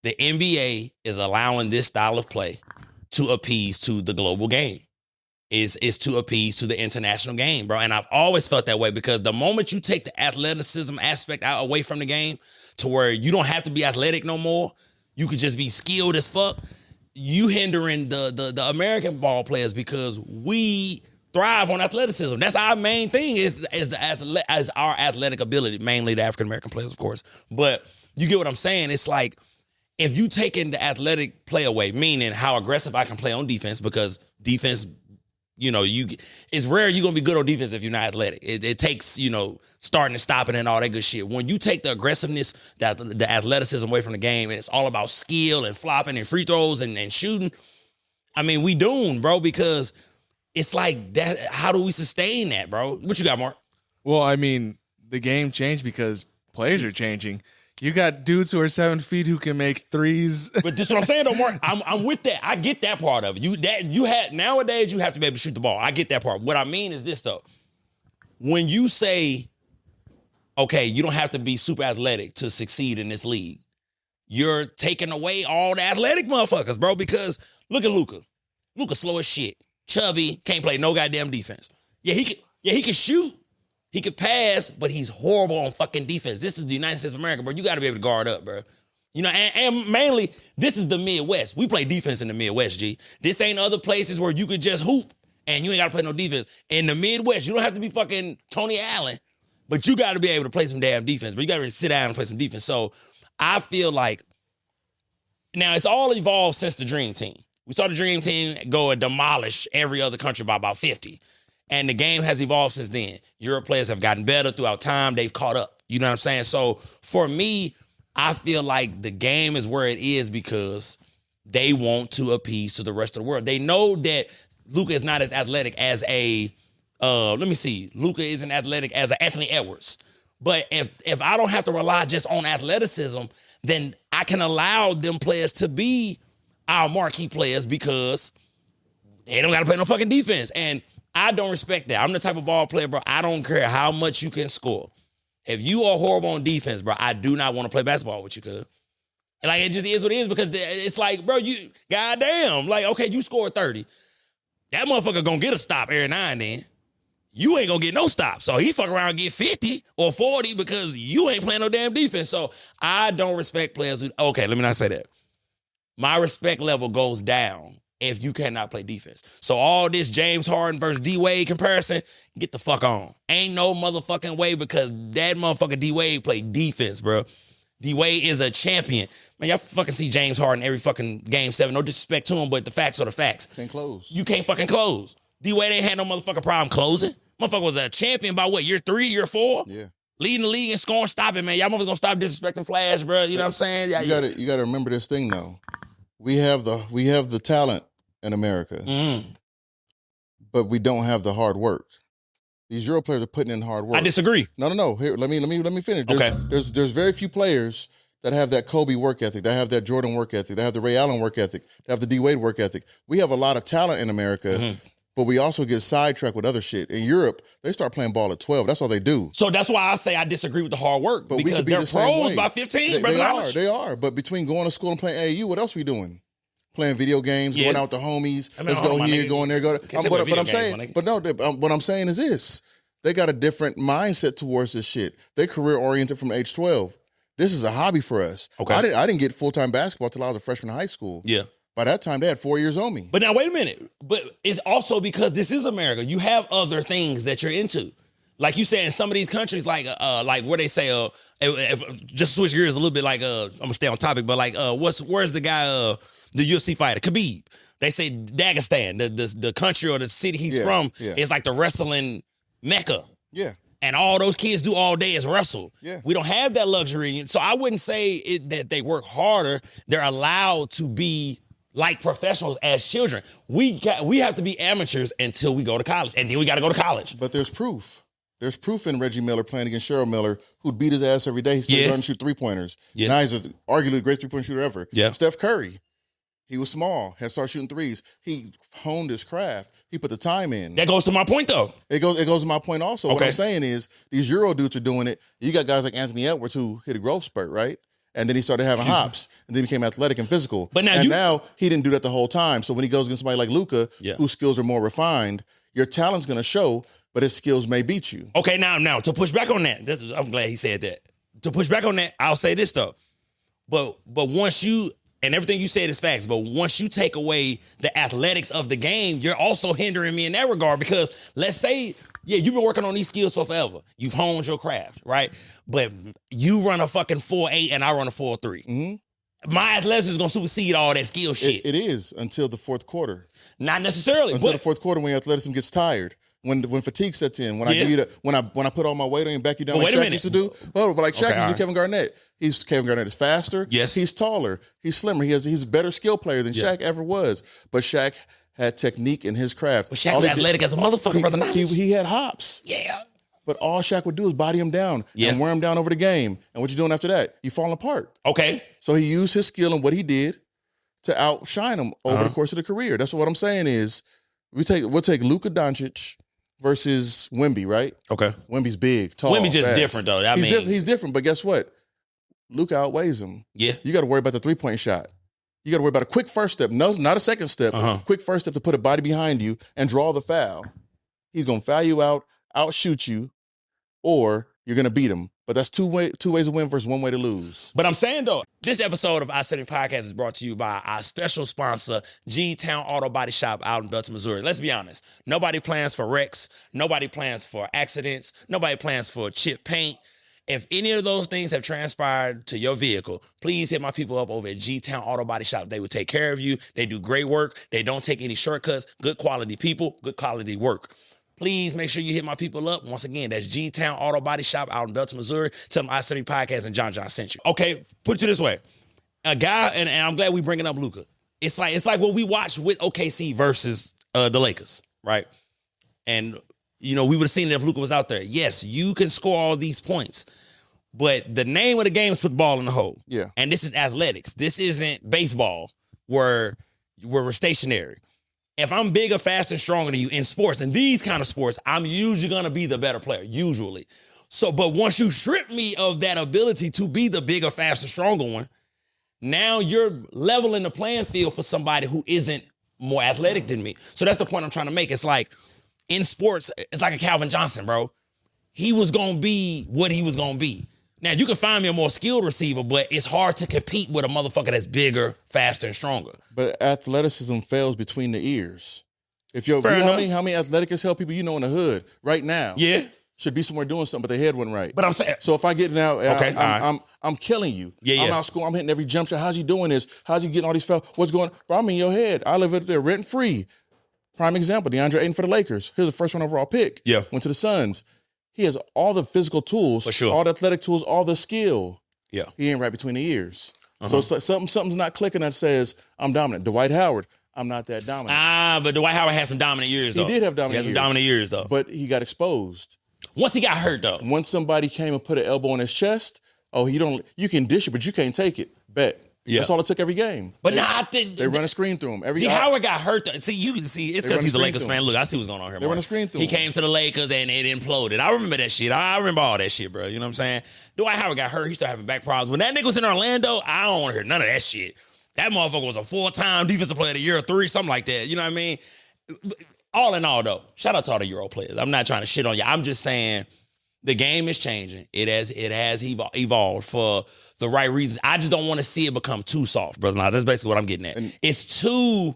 The NBA is allowing this style of play to appease to the global game. Is to appease to the international game, bro. And I've always felt that way because the moment you take the athleticism aspect away from the game to where you don't have to be athletic no more, you could just be skilled as fuck, you hindering the American ball players because we thrive on athleticism. That's our main thing is our athletic ability, mainly the African American players, of course. But you get what I'm saying? It's like if you taking the athletic play away, meaning how aggressive I can play on defense, because defense, it's rare you're going to be good on defense if you're not athletic. It takes, starting and stopping and all that good shit. When you take the aggressiveness, the athleticism away from the game, and it's all about skill and flopping and free throws and shooting, I mean, we doomed, bro, because it's like that. How do we sustain that, bro? What you got, Mark? Well, I mean, the game changed because players are changing. You got dudes who are 7 feet who can make threes. But this is what I'm saying, though, Mark. I'm with that. I get that part of it. Nowadays you have to be able to shoot the ball. I get that part. What I mean is this, though. When you say, okay, you don't have to be super athletic to succeed in this league, you're taking away all the athletic motherfuckers, bro. Because look at Luka. Luka slow as shit, chubby, can't play no goddamn defense. He can shoot. He could pass, but he's horrible on fucking defense. This is the United States of America, bro. You got to be able to guard up, bro. And mainly, this is the Midwest. We play defense in the Midwest, G. This ain't other places where you could just hoop and you ain't got to play no defense. In the Midwest, you don't have to be fucking Tony Allen But you got to be able to play some damn defense. But you got to sit down and play some defense. So I feel like now it's all evolved since the Dream Team. We saw the Dream Team go and demolish every other country by about 50. And the game has evolved since then. Europe players have gotten better throughout time. They've caught up. You know what I'm saying? So for me, I feel like the game is where it is because they want to appease to the rest of the world. They know that Luka is not as athletic as Luka isn't athletic as an Anthony Edwards. But if I don't have to rely just on athleticism, then I can allow them players to be our marquee players because they don't got to play no fucking defense. And I don't respect that. I'm the type of ball player, bro. I don't care how much you can score. If you are horrible on defense, bro, I do not want to play basketball with you, cuz. And like, it just is what it is because it's like, bro, you, goddamn, like, okay, you scored 30. That motherfucker gonna get a stop every now and then. You ain't gonna get no stop. So he fuck around and get 50 or 40 because you ain't playing no damn defense. So I don't respect players who, okay, let me not say that. My respect level goes down if you cannot play defense. So all this James Harden versus D-Wade comparison, get the fuck on. Ain't no motherfucking way because that motherfucker D-Wade played defense, bro. D-Wade is a champion. Man, y'all fucking see James Harden every fucking game 7. No disrespect to him, but the facts are the facts. Can't close. You can't fucking close. D-Wade ain't had no motherfucking problem closing. Motherfucker was a champion by what, year 3, year 4? Yeah. Leading the league and scoring, stopping, man. Y'all motherfuckers gonna stop disrespecting Flash, bro. You know what I'm saying? You gotta remember this thing though. We have the talent in America, but we don't have the hard work. These Euro players are putting in hard work. I disagree. No. Here, let me finish. There's very few players that have that Kobe work ethic, that have that Jordan work ethic, that have the Ray Allen work ethic, that have the D Wade work ethic. We have a lot of talent in America, but we also get sidetracked with other shit. In Europe, they start playing ball at 12. That's all they do. So that's why I say I disagree with the hard work, But we because could be they're the same pros way. by 15. They are. But between going to school and playing AAU, what else we doing? Playing video games, going out with the homies. I mean, let's go here, go in there, go. What I'm saying is this: they got a different mindset towards this shit. They career oriented from age 12. This is a hobby for us. Okay. I didn't get full-time basketball till I was a freshman in high school. Yeah. By that time, they had 4 years on me. But now, wait a minute. But it's also because this is America. You have other things that you're into. Like you said, in some of these countries, like where they say, just switch gears a little bit, like, I'm going to stay on topic, but like, where's the guy, the UFC fighter, Khabib? They say Dagestan, the country or the city he's from, is like the wrestling mecca. Yeah. And all those kids do all day is wrestle. Yeah. We don't have that luxury. So I wouldn't say that they work harder. They're allowed to be like professionals as children. We have to be amateurs until we go to college. And then we got to go to college. But there's proof. There's proof in Reggie Miller playing against Cheryl Miller, who'd beat his ass every day. He still learned to shoot three-pointers. Yeah. Now he's arguably the greatest three-point shooter ever. Yeah. Steph Curry. He was small, had started shooting threes. He honed his craft. He put the time in. That goes to my point, though. It goes to my point also. Okay. What I'm saying is these Euro dudes are doing it. You got guys like Anthony Edwards who hit a growth spurt, right? And then he started having hops, and then became athletic and physical. But now he didn't do that the whole time. So when he goes against somebody like Luka, whose skills are more refined, your talent's going to show, but his skills may beat you. Okay, now to push back on that, I'm glad he said that. To push back on that, I'll say this though. But once you, and everything you said is facts, but once you take away the athletics of the game, you're also hindering me in that regard, because let's say, you've been working on these skills for forever. You've honed your craft, right? But you run a fucking 4.8 and I run a 4.3. Mm-hmm. My athleticism is going to supersede all that skill shit. It is until the fourth quarter. Not necessarily. Until the fourth quarter when your athleticism gets tired. When fatigue sets in, when I put all my weight on you and back you down like Shaq used to do. Oh, but like Shaq used to do Kevin Garnett. Kevin Garnett is faster. Yes. He's taller. He's slimmer. He's a better skill player than Shaq ever was. But Shaq had technique in his craft. But Shaq was athletic as a motherfucker, brother. He had hops. Yeah. But all Shaq would do is body him down and wear him down over the game. And what you doing after that? You falling apart. Okay. So he used his skill and what he did to outshine him over the course of the career. That's what I'm saying is we'll take Luka Doncic versus Wemby, right? Okay. Wemby's big, tall, Wemby just different though. He's different, but guess what? Luka outweighs him. Yeah. You got to worry about the three-point shot. You got to worry about a quick first step. No, not a second step. Quick first step to put a body behind you and draw the foul. He's going to foul you out, outshoot you, or you're going to beat him. But that's two ways to win versus one way to lose. But I'm saying, though, this episode of I-70 Podcast is brought to you by our special sponsor, G-Town Auto Body Shop out in Belton, Missouri. Let's be honest. Nobody plans for wrecks. Nobody plans for accidents. Nobody plans for chipped paint. If any of those things have transpired to your vehicle, please hit my people up over at G-Town Auto Body Shop. They will take care of you. They do great work. They don't take any shortcuts. Good quality people, good quality work. Please make sure you hit my people up. Once again, that's G-Town Auto Body Shop out in Belton, Missouri. Tell them I-70 Podcast and John sent you. Okay, put it this way. A guy, and I'm glad we bringing up Luka. It's like what we watched with OKC versus the Lakers, right? And, we would have seen it if Luka was out there. Yes, you can score all these points. But the name of the game is put the ball in the hole. Yeah. And this is athletics. This isn't baseball where we're stationary. If I'm bigger, faster, and stronger than you in sports, in these kind of sports, I'm usually going to be the better player, usually. So, but once you strip me of that ability to be the bigger, faster, stronger one, now you're leveling the playing field for somebody who isn't more athletic than me. So that's the point I'm trying to make. It's like in sports, it's like a Calvin Johnson, bro. He was going to be what he was going to be. Now, you can find me a more skilled receiver, but it's hard to compete with a motherfucker that's bigger, faster, and stronger. But athleticism fails between the ears. If you know how many athletic as hell people you know in the hood right now? Yeah. Should be somewhere doing something, but their head wasn't right. But I'm saying. So if I get now, okay, I'm killing you. Yeah, I'm out school. I'm hitting every jump shot. How's he doing this? How's he getting all these fouls? What's going on? Bro, I'm in your head. I live up there rent free. Prime example, DeAndre Ayton for the Lakers. Here's the first one overall pick. Yeah. Went to the Suns. He has all the physical tools, for sure. all the athletic tools, all the skill. Yeah. He ain't right between the ears. So it's like something's not clicking that says, I'm dominant. Dwight Howard, I'm not that dominant. But Dwight Howard had some dominant years, though. He did have dominant years. Dominant years, though. But he got exposed. Once he got hurt, though. Once somebody came and put an elbow on his chest, you can dish it, but you can't take it. Bet. Yeah. That's all it took every game. But I think they run a screen through him. Howard got hurt. See, you can see it's because he's a Lakers fan. Look, I see what's going on here. They run a screen through him. He came to the Lakers and it imploded. I remember that shit. I remember all that shit, bro. You know what I'm saying? Dwight Howard got hurt. He started having back problems. When that nigga was in Orlando, I don't want to hear none of that shit. That motherfucker was a 4-time defensive player of the year, 3, something like that. You know what I mean? All in all, though, shout out to all the Euro players. I'm not trying to shit on you. I'm just saying the game is changing. It has evolved for the right reasons. I just don't want to see it become too soft, brother. Now, that's basically what I'm getting at. It's too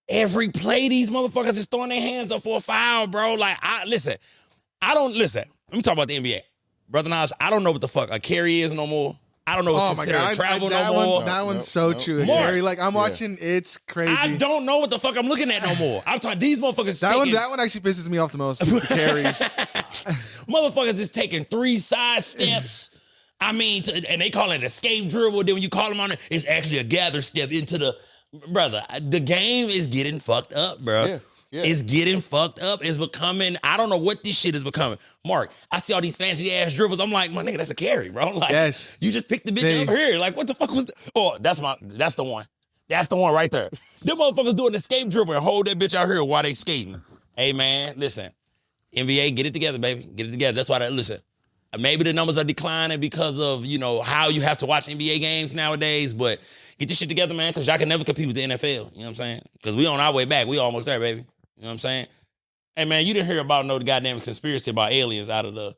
every play these motherfuckers is throwing their hands up for a foul, bro. Like, listen. Let me talk about the NBA. Brother Nas, I don't know what the fuck a carry is no more. I don't know what's considered travel no more. That one's so true. Carry, like I'm watching, it's crazy. I don't know what the fuck I'm looking at no more. I'm talking these motherfuckers. That one actually pisses me off the most. The carries. Motherfuckers is taking 3 side steps. I mean, and they call it an escape dribble. Then when you call them on it, it's actually a gather step into the brother. The game is getting fucked up, bro. Yeah. It's getting fucked up. It's becoming, I don't know what this shit is becoming. Mark, I see all these fancy ass dribbles. I'm like, my nigga, that's a carry, bro. Like, yes. You just picked the bitch up here. Like, what the fuck was Oh, that's the one. That's the one right there. Them motherfuckers doing an escape dribble and hold that bitch out here while they skating. Hey, man, listen. NBA, get it together, baby. Get it together. That's why listen. Maybe the numbers are declining because of, how you have to watch NBA games nowadays, but get this shit together, man, because y'all can never compete with the NFL. You know what I'm saying? Because we on our way back. We almost there, baby. You know what I'm saying? Hey, man, you didn't hear about no goddamn conspiracy about aliens out of the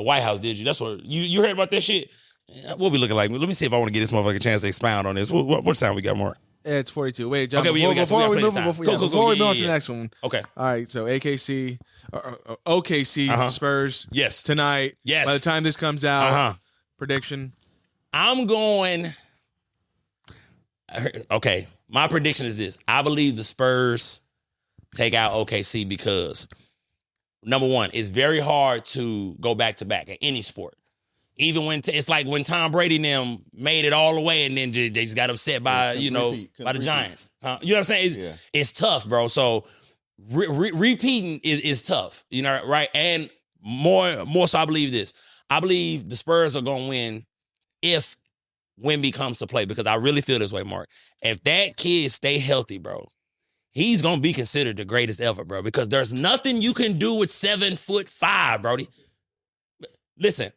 White House, did you? That's what, you heard about that shit? What we looking like? Let me see if I want to get this motherfucker a chance to expound on this. What time we got, Mark? Yeah, it's 42. Wait, John, okay, before we move on to the next one. Okay. All right, so OKC Spurs. Yes. Tonight. Yes. By the time this comes out, prediction. I'm going. Okay, my prediction is this. I believe the Spurs take out OKC because, number one, it's very hard to go back-to-back in any sport. Even when it's like when Tom Brady and them made it all the way and then they just got upset by, by the Giants. You know what I'm saying? It's tough, bro. So repeating is tough, right? And more so I believe this. I believe the Spurs are going to win if Wemby comes to play because I really feel this way, Mark. If that kid stay healthy, bro, he's going to be considered the greatest ever, bro, because there's nothing you can do with 7'5", Brody. Listen.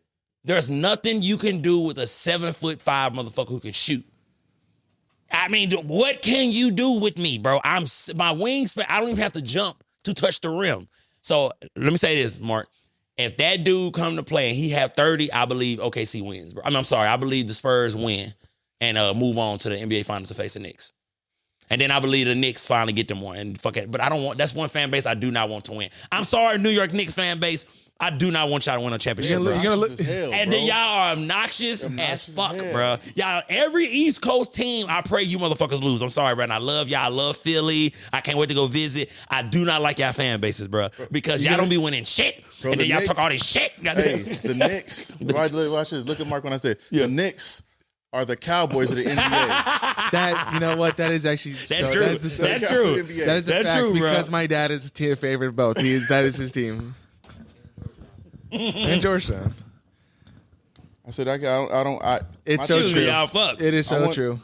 There's nothing you can do with a 7'5" motherfucker who can shoot. I mean, what can you do with me, bro? My wingspan, I don't even have to jump to touch the rim. So let me say this, Mark. If that dude come to play and he have 30, I believe OKC wins, bro. I'm sorry. I believe the Spurs win and move on to the NBA Finals to face the Knicks. And then I believe the Knicks finally get them one. And fuck it. But I don't want, that's one fan base I do not want to win. I'm sorry, New York Knicks fan base. I do not want y'all to win a championship. You're gonna look, and then y'all are obnoxious as fuck, bro. Y'all, every East Coast team, I pray you motherfuckers lose. I'm sorry, bro. And I love y'all. I love Philly. I can't wait to go visit. I do not like y'all fan bases, bro. Because y'all don't be winning shit. Bro, and then y'all talk all this shit. Hey, the Knicks. Watch this. Look at Mark when I said the Knicks are the Cowboys of the NBA. That, you know what? That is actually That's true. That's true. That is a fact true, because bro. my dad is a tier favorite of both. That is his team. And Georgetown. I said I don't. It's so true. Y'all fuck. It is so true.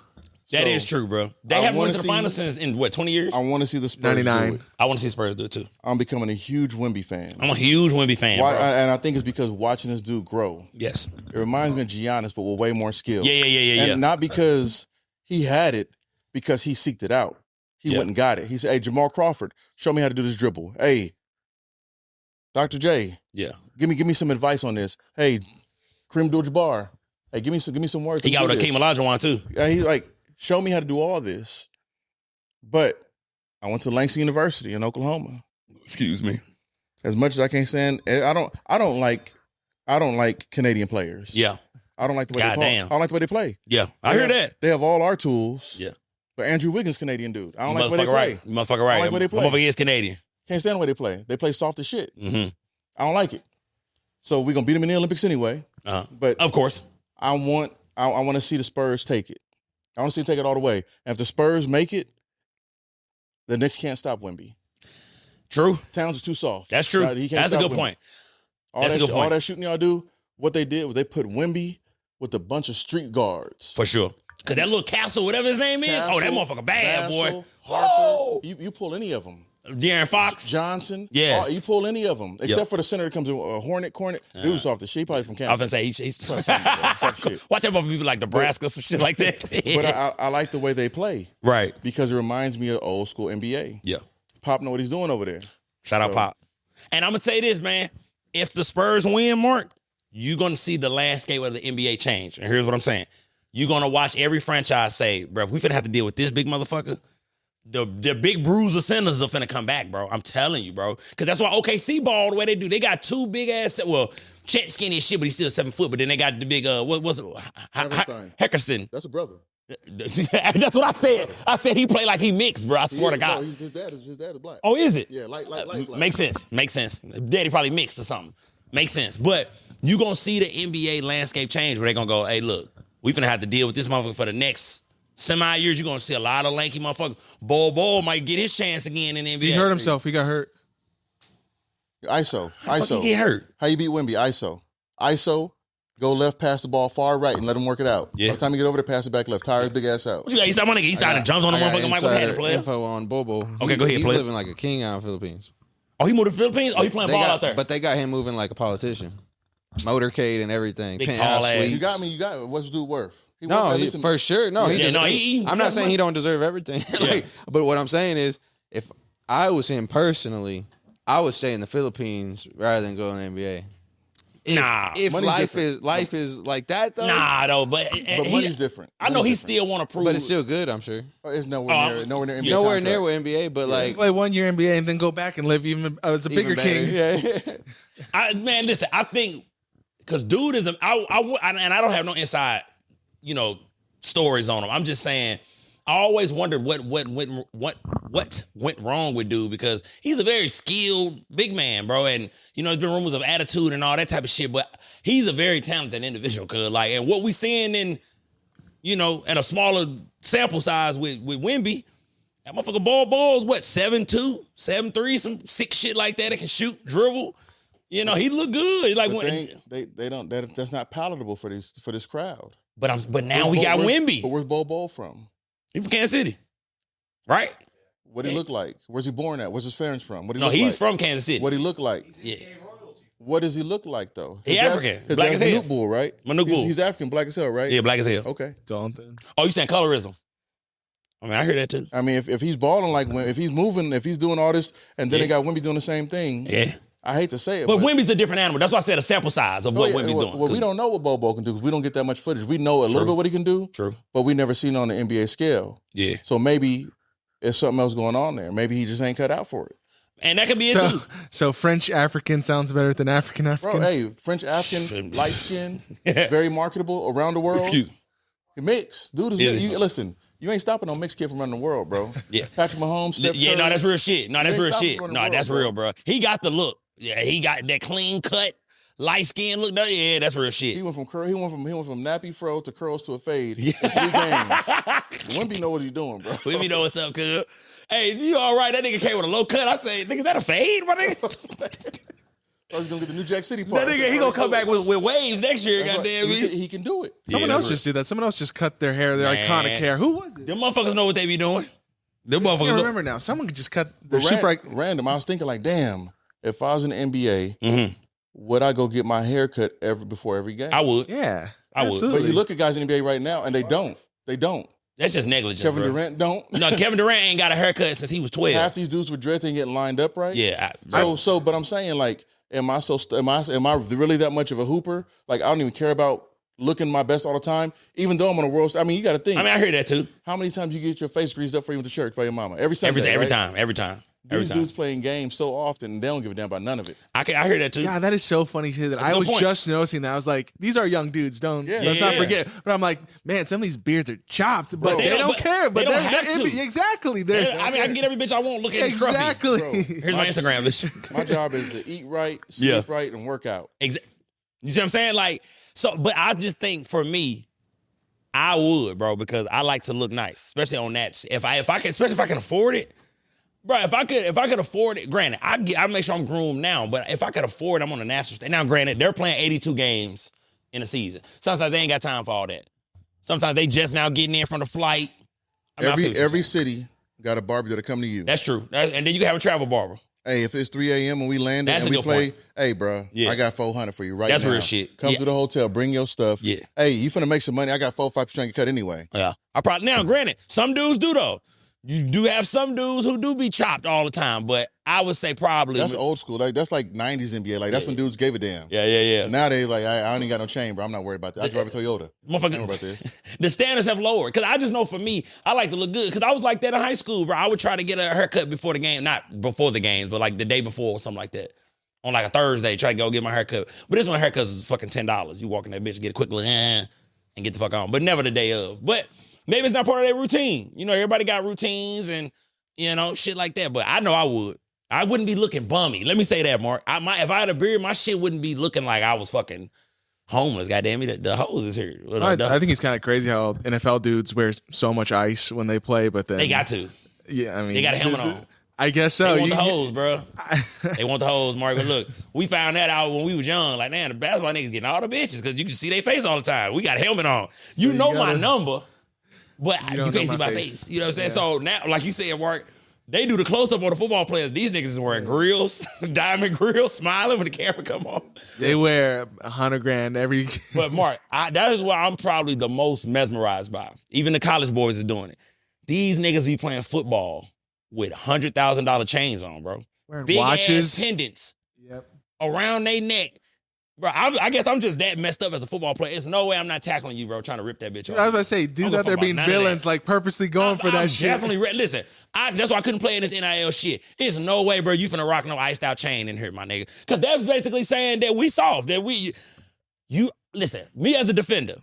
That is true, bro. They haven't won to the finals since in what 20 years. I want to see the Spurs 99. do it. I want to see Spurs do it too. I'm becoming a huge Wemby fan. I'm a huge Wemby fan, bro. And I think it's because watching this dude grow. Yes. It reminds me of Giannis, but with way more skill. Yeah. And not because he had it, because he seeked it out. He went and got it. He said, "Hey, Jamal Crawford, show me how to do this dribble. Hey, Dr. J, give me some advice on this. Hey, Kareem Abdul-Jabbar, hey, give me some words. He got with Akeem Olajuwon too. And he's like, show me how to do all this. But I went to Langston University in Oklahoma. Excuse me. As much as I can't stand, I don't like Canadian players. Yeah. I don't like the way they play. I don't like the way they play. Yeah, I hear that. They have all our tools. Yeah. But Andrew Wiggins, Canadian dude. I don't like the way they play. Right. You motherfucker right. I don't like the way they play. Motherfucker is Canadian. Can't stand the way they play. They play soft as shit. Mm-hmm. I don't like it. So we're gonna beat them in the Olympics anyway. But of course, I want to see the Spurs take it. I want to see them take it all the way. And if the Spurs make it, the Knicks can't stop Wemby. True. Towns is too soft. That's true. That's a good point. All that shooting y'all do, what they did was they put Wemby with a bunch of street guards. For sure. Because that little Castle, whatever his name is, that motherfucker bad, boy. Harper, you pull any of them. De'Aaron Fox. Johnson. Yeah. You pull any of them. Except for the center that comes in, Hornet. Dude's off the shit. He probably from Canada. I was going to say, he's watch out for people like Nebraska, some shit like that. But I like the way they play. Right. Because it reminds me of old school NBA. Yeah. Pop know what he's doing over there. Shout out Pop. And I'm going to tell you this, man. If the Spurs win, Mark, you're going to see the landscape of the NBA change. And here's what I'm saying. You're going to watch every franchise say, bro, if we finna have to deal with this big motherfucker, the big bruiser centers are finna come back, bro. I'm telling you, bro. Because that's why OKC ball the way they do. They got two big ass, well, Chet skinny as shit, but he's still 7 foot. But then they got the big, what was it? Heckerson. That's a brother. That's what I said. I said he played like he mixed, bro. I swear to God. His dad is black. Oh, is it? Yeah, like black. Makes sense. Daddy probably mixed or something. Makes sense. But you going to see the NBA landscape change where they're going to go, hey, look, we finna have to deal with this motherfucker for the next semi-years. You're going to see a lot of lanky motherfuckers. Bol might get his chance again in the NBA. He hurt himself. He got hurt. ISO. How he get hurt? How you beat Wemby? ISO. Go left, pass the ball far right, and let him work it out. Yeah. By the time you get over there, pass it back left. Tire his big ass out. What you got? Eastside and jumped on the motherfucker. Mike was had to play. Info on Bobo. Okay, go ahead, He's play. living like a king out in the Philippines. Oh, he moved to the Philippines? Oh, he playing ball out there. But they got him moving like a politician. Motorcade and everything. Big Penthouse tall ass. suites. You got me. What's the dude worth? For sure. No, I'm not saying he don't deserve everything. But what I'm saying is, if I was him personally, I would stay in the Philippines rather than go in the NBA. If life is like that though. Nah, though, but money's different. I know he still want to prove, but it's still good. I'm sure. It's nowhere near NBA. Nowhere near with NBA, but like play 1 year NBA and then go back and live even as a bigger king. Yeah. Man, listen, I think because dude is and I don't have no inside, stories on him. I'm just saying. I always wondered what went wrong with dude because he's a very skilled big man, bro. And there's been rumors of attitude and all that type of shit, but he's a very talented individual, and what we seeing in at a smaller sample size with Wemby, that motherfucker balls what 7'2", 7'3", some sick shit like that can shoot, dribble. He look good. Like they don't. That's not palatable for this crowd. But now we got Wemby. But where's Bobo from? He from Kansas City, right? What he look like? Where's he born at? Where's his parents from? He's from Kansas City. What he look like? Yeah. What does he look like though? He African, black as hell. Manute Bull, right? Manute Bull. He's African, black as hell, right? Yeah, black as hell. Okay. Jonathan. Oh, you saying colorism? I mean, I hear that too. I mean, if he's balling like if he's moving, if he's doing all this, and then they got Wemby doing the same thing. Yeah. I hate to say it, but Wemby's a different animal. That's why I said a sample size of what Wemby's doing. Well, we don't know what Bobo can do because we don't get that much footage. We know a little bit what he can do, but we never seen it on the NBA scale. Yeah. So maybe there's something else going on there. Maybe he just ain't cut out for it. And that could be it too. So French African sounds better than African African. Bro, hey, French African, light skin, very marketable around the world. Excuse me. Mixed. Dude, listen, you ain't stopping no mixed kid from running the world, bro. Yeah. Patrick Mahomes, Steph Curry. Yeah, no, that's real shit. No, that's real shit. No, that's real, bro. He got the look. Yeah, he got that clean cut, light skin look. Yeah, that's real shit. He went from nappy fro to curls to a fade in 3 games. Wemby know what he's doing, bro. Wemby know what's up, cuz. Hey, you all right? That nigga came with a low cut. I say, nigga, is that a fade, my nigga? I was gonna get the New Jack City part. That nigga, he gonna come back with waves next year, goddamn me. He can do it. Someone else just did that. Someone else just cut their hair, their iconic hair. Who was it? Them motherfuckers know what they be doing. Them motherfuckers I can't remember now. Someone could just cut their random. I was thinking like, damn, if I was in the NBA, would I go get my hair cut before every game? I would. Yeah, I would. absolutely. But you look at guys in the NBA right now, and they don't. They don't. That's just negligence, Kevin bro. Durant don't. No, Kevin Durant ain't got a haircut since he was 12. Half these dudes with dreads ain't getting lined up right. Yeah. But I'm saying like, am I really that much of a hooper? Like I don't even care about looking my best all the time, even though I'm on a world. I mean, you got to think. I hear that too. How many times you get your face greased up for you with the church by your mama? Every Sunday, every time. These dudes playing games so often, and they don't give a damn about none of it. I hear that too. God, that is so funny. That I was just noticing that. I was like, these are young dudes. Let's not forget. But I'm like, man, some of these beards are chopped, but they don't care. But they don't have to. Exactly. I can get every bitch I want looking exactly. Scruffy. Here's my Instagram, bitch. My job is to eat right, sleep right, and work out. Exactly. You see what I'm saying? Like, so, but I just think for me, I would, bro, because I like to look nice, especially on that. Especially if I can afford it. Bro, if I could afford it, granted, I make sure I'm groomed now, but if I could afford it, I'm on the national stage. Now, granted, they're playing 82 games in a season. Sometimes they ain't got time for all that. Sometimes they just now getting in from the flight. Every city got a barber that'll come to you. That's true. And then you can have a travel barber. Hey, if it's 3 a.m. when we land and we play, hey, bro, I got $400 for you right now. That's real shit. Come to the hotel, bring your stuff. Yeah. Hey, you finna make some money. I got 4-5% get cut anyway. Yeah. Now, granted, some dudes do though. You do have some dudes who do be chopped all the time, but I would say probably that's old school. Like that's like 90s NBA. Like that's when dudes gave a damn. Yeah. Nowadays, like I don't even got no chain, bro. I'm not worried about that. I drive a Toyota. Motherfucker, I don't know about this. The standards have lowered. Cause I just know for me, I like to look good. Cause I was like that in high school, bro. I would try to get a haircut before the game, not before the games, but like the day before or something like that. On like a Thursday, try to go get my haircut. But this one haircuts is fucking $10. You walk in that bitch, get a quick look, and get the fuck on. But never the day of. But maybe it's not part of their routine. You know, everybody got routines and shit like that. But I know I would. I wouldn't be looking bummy. Let me say that, Mark. If I had a beard, my shit wouldn't be looking like I was fucking homeless. Goddamn me, the hose is here. I think it's kind of crazy how NFL dudes wear so much ice when they play, but then they got to. Yeah, I mean, they got a helmet on. I guess so. They want the hose, bro. They want the hose, Mark. But look, we found that out when we was young. Like, man, the basketball niggas getting all the bitches because you can see their face all the time. We got a helmet on. So you know my number, but you can't see my face. You know what I'm saying? Yeah. So now, like you said, Mark, they do the close-up on the football players. These niggas is wearing grills, diamond grills, smiling when the camera come on. They wear $100,000 every. But Mark, that is what I'm probably the most mesmerized by. Even the college boys are doing it. These niggas be playing football with $100,000 chains on, bro. Wearing big watches, ass pendants, around their neck. Bro, I guess I'm just that messed up as a football player. There's no way I'm not tackling you, bro, trying to rip that bitch off. I was about to say, dudes out there being villains, like purposely going for that shit. Definitely, listen, that's why I couldn't play in this NIL shit. There's no way, bro, you finna rock no iced out chain in here, my nigga. Because that's basically saying that we soft, that listen, me as a defender,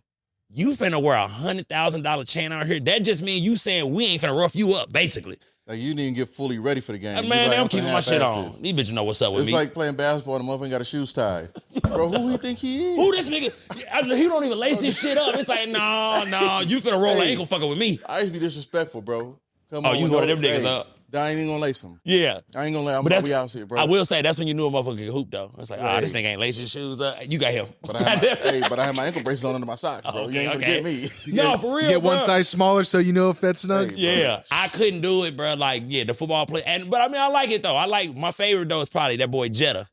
you finna wear $100,000 chain out here. That just means you saying we ain't finna rough you up, basically. Like you didn't get fully ready for the game. Man, I'm keeping my shit on. These bitches know what's up with me. It's like playing basketball and the motherfucker got his shoes tied. Bro, who he think he is? Who this nigga? He don't even lace his shit up. It's like, no, you finna roll. I ain't gonna fucking with me. I used to be disrespectful, bro. Come on, you one of them niggas up. I ain't even gonna lace him. Yeah. I ain't gonna lay. I'm gonna be out here, bro. I will say that's when you knew a motherfucker could hoop, though. It's like, this nigga ain't laced his shoes up. You got him. But I have my ankle braces on under my socks, bro. Okay, you ain't gonna get me. No, for real, you get one size smaller so you know if that's snug. Yeah. I couldn't do it, bro. Like, the football play. But I mean, I like it, though. My favorite, though, is probably that boy Jetta.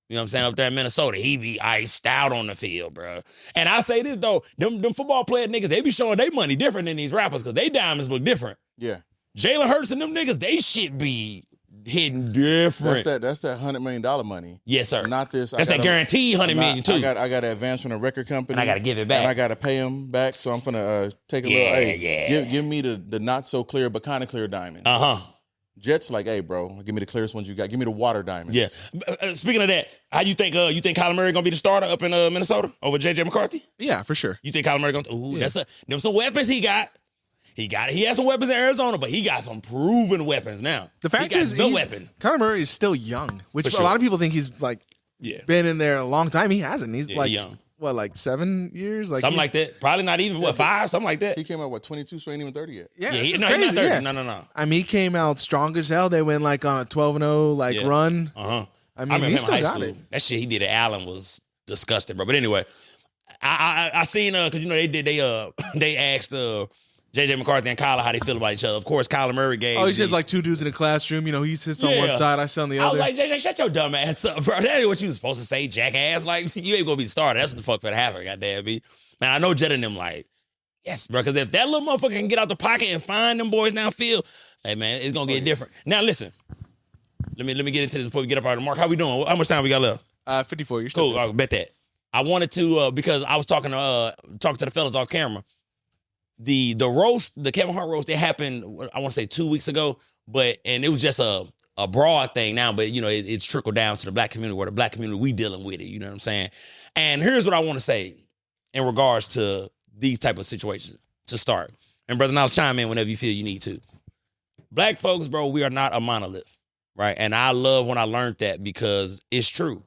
You know what I'm saying? Up there in Minnesota, he be iced out on the field, bro. And I say this, though. Them football player niggas, they be showing their money different than these rappers because they diamonds look different. Yeah. Jalen Hurts and them niggas, they shit be hitting different. That's that $100 million money. Yes, sir. Not this. That's that guaranteed $100 million too. I got to advance from the record company, and I got to give it back. And I got to pay them back. So I'm gonna take a little. Hey, give me the not so clear but kind of clear diamonds. Jets like, hey, bro, give me the clearest ones you got. Give me the water diamonds. Yeah. Speaking of that, how you think Kyler Murray gonna be the starter up in Minnesota over JJ McCarthy? Yeah, for sure. You think Kyler Murray gonna? Ooh, that's them some weapons he got. He has some weapons in Arizona, but he got some proven weapons now. The fact he is, the weapon. Kyler Murray is still young, which a lot of people think he's like been in there a long time. He hasn't. He's like young. What, like 7 years? Like something like that. Probably not even 5, something like that. He came out 22, so he ain't even 30 yet. Yeah, he's not 30. Yeah. No. I mean, he came out strong as hell. They went like on a 12-0 run. I mean, he still got it. That shit he did at Allen was disgusting, bro. But anyway, I seen because they asked JJ McCarthy and Kyler how they feel about each other. Of course, Kyler Murray gave. Oh, he says like two dudes in a classroom. You know, he sits on one side, I sit on the other. I was like, JJ, shut your dumb ass up, bro. That ain't what you was supposed to say, jackass. Like, you ain't gonna be the starter. That's what the fuck finna happen, goddamn me. Man, I know Jed and them like, yes, bro. Because if that little motherfucker can get out the pocket and find them boys downfield, hey man, it's gonna get different. Now listen, let me get into this before we get up out of the mark. How we doing? How much time we got left? 54. You're cool. I'll bet that. I wanted to because I was talking to the fellas off camera. The roast, the Kevin Hart roast, it happened, I want to say 2 weeks ago, and it was just a broad thing now, but, you know, it's trickled down to the black community, where the black community, we dealing with it, you know what I'm saying? And here's what I want to say in regards to these type of situations to start. And brother, now chime in whenever you feel you need to. Black folks, bro, we are not a monolith, right? And I love when I learned that because it's true.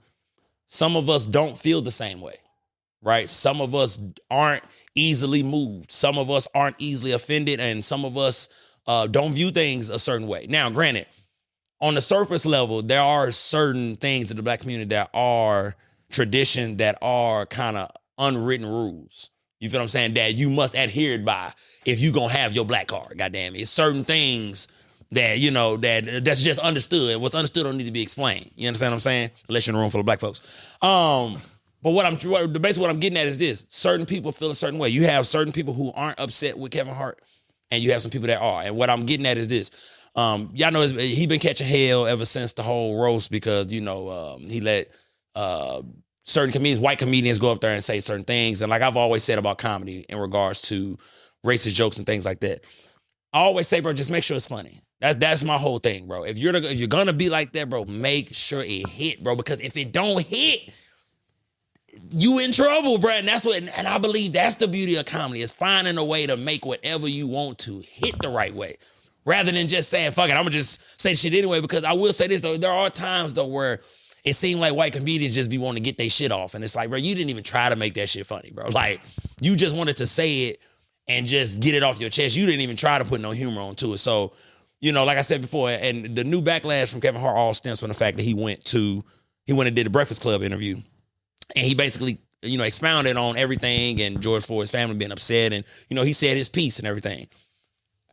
Some of us don't feel the same way, right? Some of us aren't easily moved. Some of us aren't easily offended, and some of us don't view things a certain way. Now, granted, on the surface level, there are certain things in the black community that are tradition, that are kind of unwritten rules. You feel what I'm saying? That you must adhere by if you gonna have your black card. Goddamn it. It's certain things that, you know, that's just understood. And what's understood don't need to be explained. You understand what I'm saying? Unless you're in a room full of black folks. But basically what I'm getting at is this. Certain people feel a certain way. You have certain people who aren't upset with Kevin Hart, and you have some people that are. And what I'm getting at is this. Y'all know he been catching hell ever since the whole roast because, you know, he let certain comedians, white comedians, go up there and say certain things. And like I've always said about comedy in regards to racist jokes and things like that, I always say, bro, just make sure it's funny. That's my whole thing, bro. If you're gonna be like that, bro, make sure it hit, bro. Because if it don't hit, you in trouble, bro. And that's what, and I believe that's the beauty of comedy, is finding a way to make whatever you want to hit the right way, rather than just saying, fuck it, I'm gonna just say shit anyway. Because I will say this though, there are times though where it seemed like white comedians just be wanting to get their shit off, and it's like, bro, you didn't even try to make that shit funny, bro. Like, you just wanted to say it and just get it off your chest. You didn't even try to put no humor onto it. So, you know, like I said before, and the new backlash from Kevin Hart all stems from the fact that he went and did the Breakfast Club interview. And he basically, you know, expounded on everything and George Floyd's family being upset. And, you know, he said his piece and everything.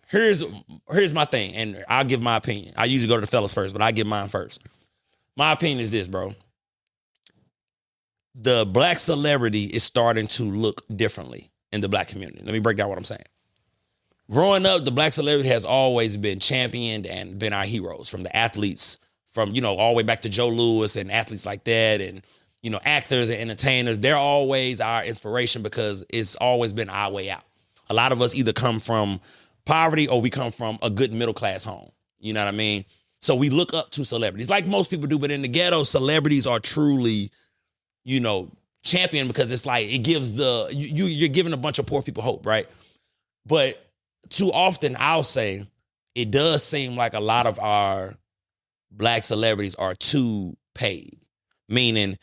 Here's my thing, and I'll give my opinion. I usually go to the fellas first, but I give mine first. My opinion is this, bro. The black celebrity is starting to look differently in the black community. Let me break down what I'm saying. Growing up, the black celebrity has always been championed and been our heroes, from the athletes, from, you know, all the way back to Joe Louis and athletes like that, and, you know, actors and entertainers. They're always our inspiration because it's always been our way out. A lot of us either come from poverty or we come from a good middle class home. You know what I mean? So we look up to celebrities like most people do, but in the ghetto, celebrities are truly, you know, champion, because it's like it gives you're giving a bunch of poor people hope, right? But too often, I'll say, it does seem like a lot of our black celebrities are too paid, meaning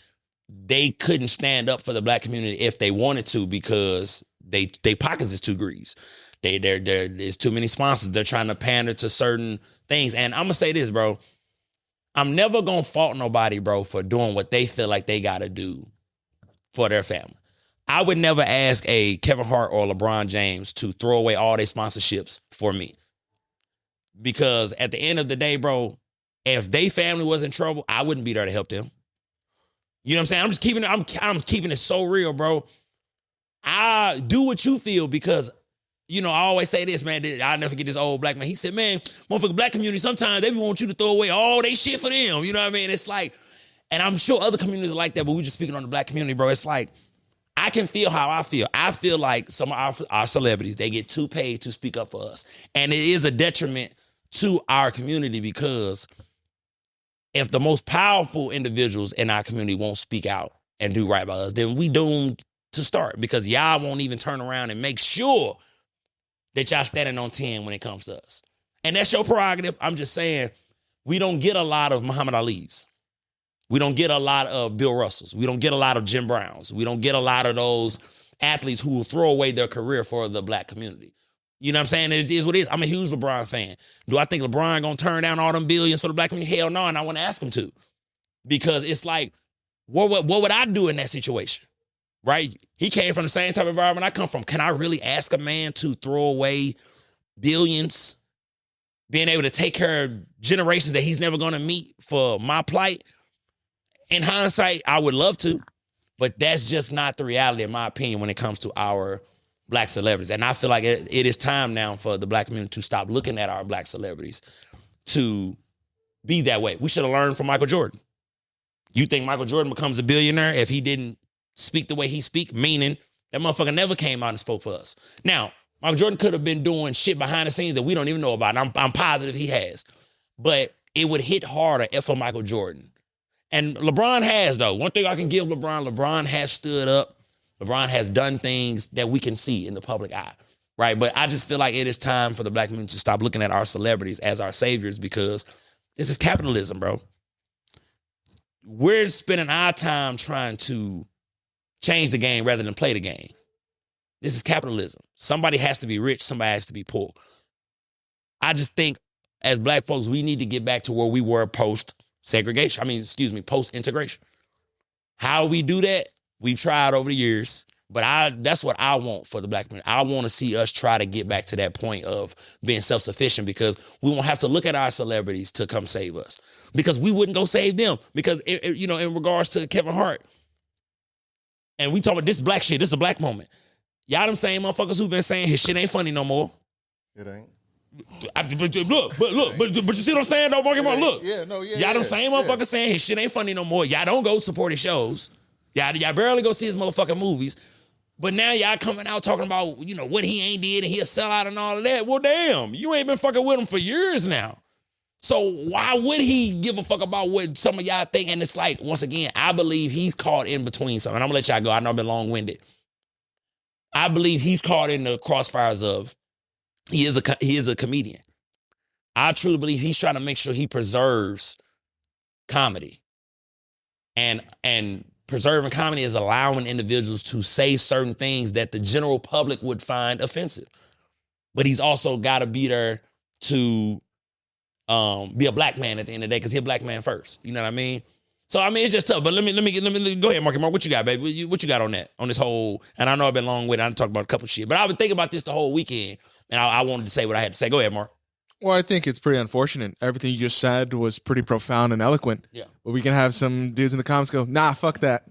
they couldn't stand up for the black community if they wanted to because they pockets is too greased. There's too many sponsors. They're trying to pander to certain things. And I'm going to say this, bro. I'm never going to fault nobody, bro, for doing what they feel like they got to do for their family. I would never ask a Kevin Hart or LeBron James to throw away all their sponsorships for me. Because at the end of the day, bro, if they family was in trouble, I wouldn't be there to help them. You know what I'm saying? I'm keeping it so real, bro. I do what you feel because, I always say this, man. I'll never forget this old black man. He said, man, motherfucking black community, sometimes they want you to throw away all they shit for them. You know what I mean? It's like, and I'm sure other communities are like that, but we're just speaking on the black community, bro. It's like, I can feel how I feel. I feel like some of our celebrities, they get too paid to speak up for us. And it is a detriment to our community because if the most powerful individuals in our community won't speak out and do right by us, then we doomed to start because y'all won't even turn around and make sure that y'all standing on 10 when it comes to us. And that's your prerogative. I'm just saying, we don't get a lot of Muhammad Ali's. We don't get a lot of Bill Russells. We don't get a lot of Jim Browns. We don't get a lot of those athletes who will throw away their career for the black community. You know what I'm saying? It is what it is. I'm a huge LeBron fan. Do I think LeBron gonna turn down all them billions for the black community? Hell no, and I want to ask him to. Because it's like, what would I do in that situation? Right? He came from the same type of environment I come from. Can I really ask a man to throw away billions, being able to take care of generations that he's never gonna meet for my plight? In hindsight, I would love to, but that's just not the reality, in my opinion, when it comes to our black celebrities. And I feel like it is time now for the black community to stop looking at our black celebrities to be that way. We should have learned from Michael Jordan. You think Michael Jordan becomes a billionaire if he didn't speak the way he speak? Meaning that motherfucker never came out and spoke for us. Now, Michael Jordan could have been doing shit behind the scenes that we don't even know about. And I'm positive he has. But it would hit harder if for Michael Jordan. And LeBron has, though. One thing I can give LeBron has stood up. LeBron has done things that we can see in the public eye, right? But I just feel like it is time for the black community to stop looking at our celebrities as our saviors because this is capitalism, bro. We're spending our time trying to change the game rather than play the game. This is capitalism. Somebody has to be rich. Somebody has to be poor. I just think as black folks, we need to get back to where we were post-integration. How we do that, we've tried over the years, but that's what I want for the black community. I want to see us try to get back to that point of being self-sufficient because we won't have to look at our celebrities to come save us because we wouldn't go save them because, in regards to Kevin Hart, and we talk about this black shit, this is a black moment. Y'all them same motherfuckers who been saying his shit ain't funny no more. It ain't. But you see what I'm saying though, Marky Mark? Look. Y'all them same motherfuckers saying his shit ain't funny no more. Y'all don't go support his shows. Y'all barely go see his motherfucking movies. But now y'all coming out talking about, what he ain't did and he'll sell out and all of that. Well, damn, you ain't been fucking with him for years now. So why would he give a fuck about what some of y'all think? And it's like, once again, I believe he's caught in between something. And I'm gonna let y'all go. I know I've been long-winded. I believe he's caught in the crossfires of he is a comedian. I truly believe he's trying to make sure he preserves comedy. And preserving comedy is allowing individuals to say certain things that the general public would find offensive. But he's also got to be there to be a black man at the end of the day because he's a black man first. You know what I mean? So, I mean, it's just tough. But let me go ahead, Marky Mark. What you got, baby? What you got on that? On this whole, and I know I've been long with it. I talked about a couple shit. But I've been thinking about this the whole weekend, and I wanted to say what I had to say. Go ahead, Mark. Well, I think it's pretty unfortunate. Everything you just said was pretty profound and eloquent. Yeah. But we can have some dudes in the comments go, nah, fuck that.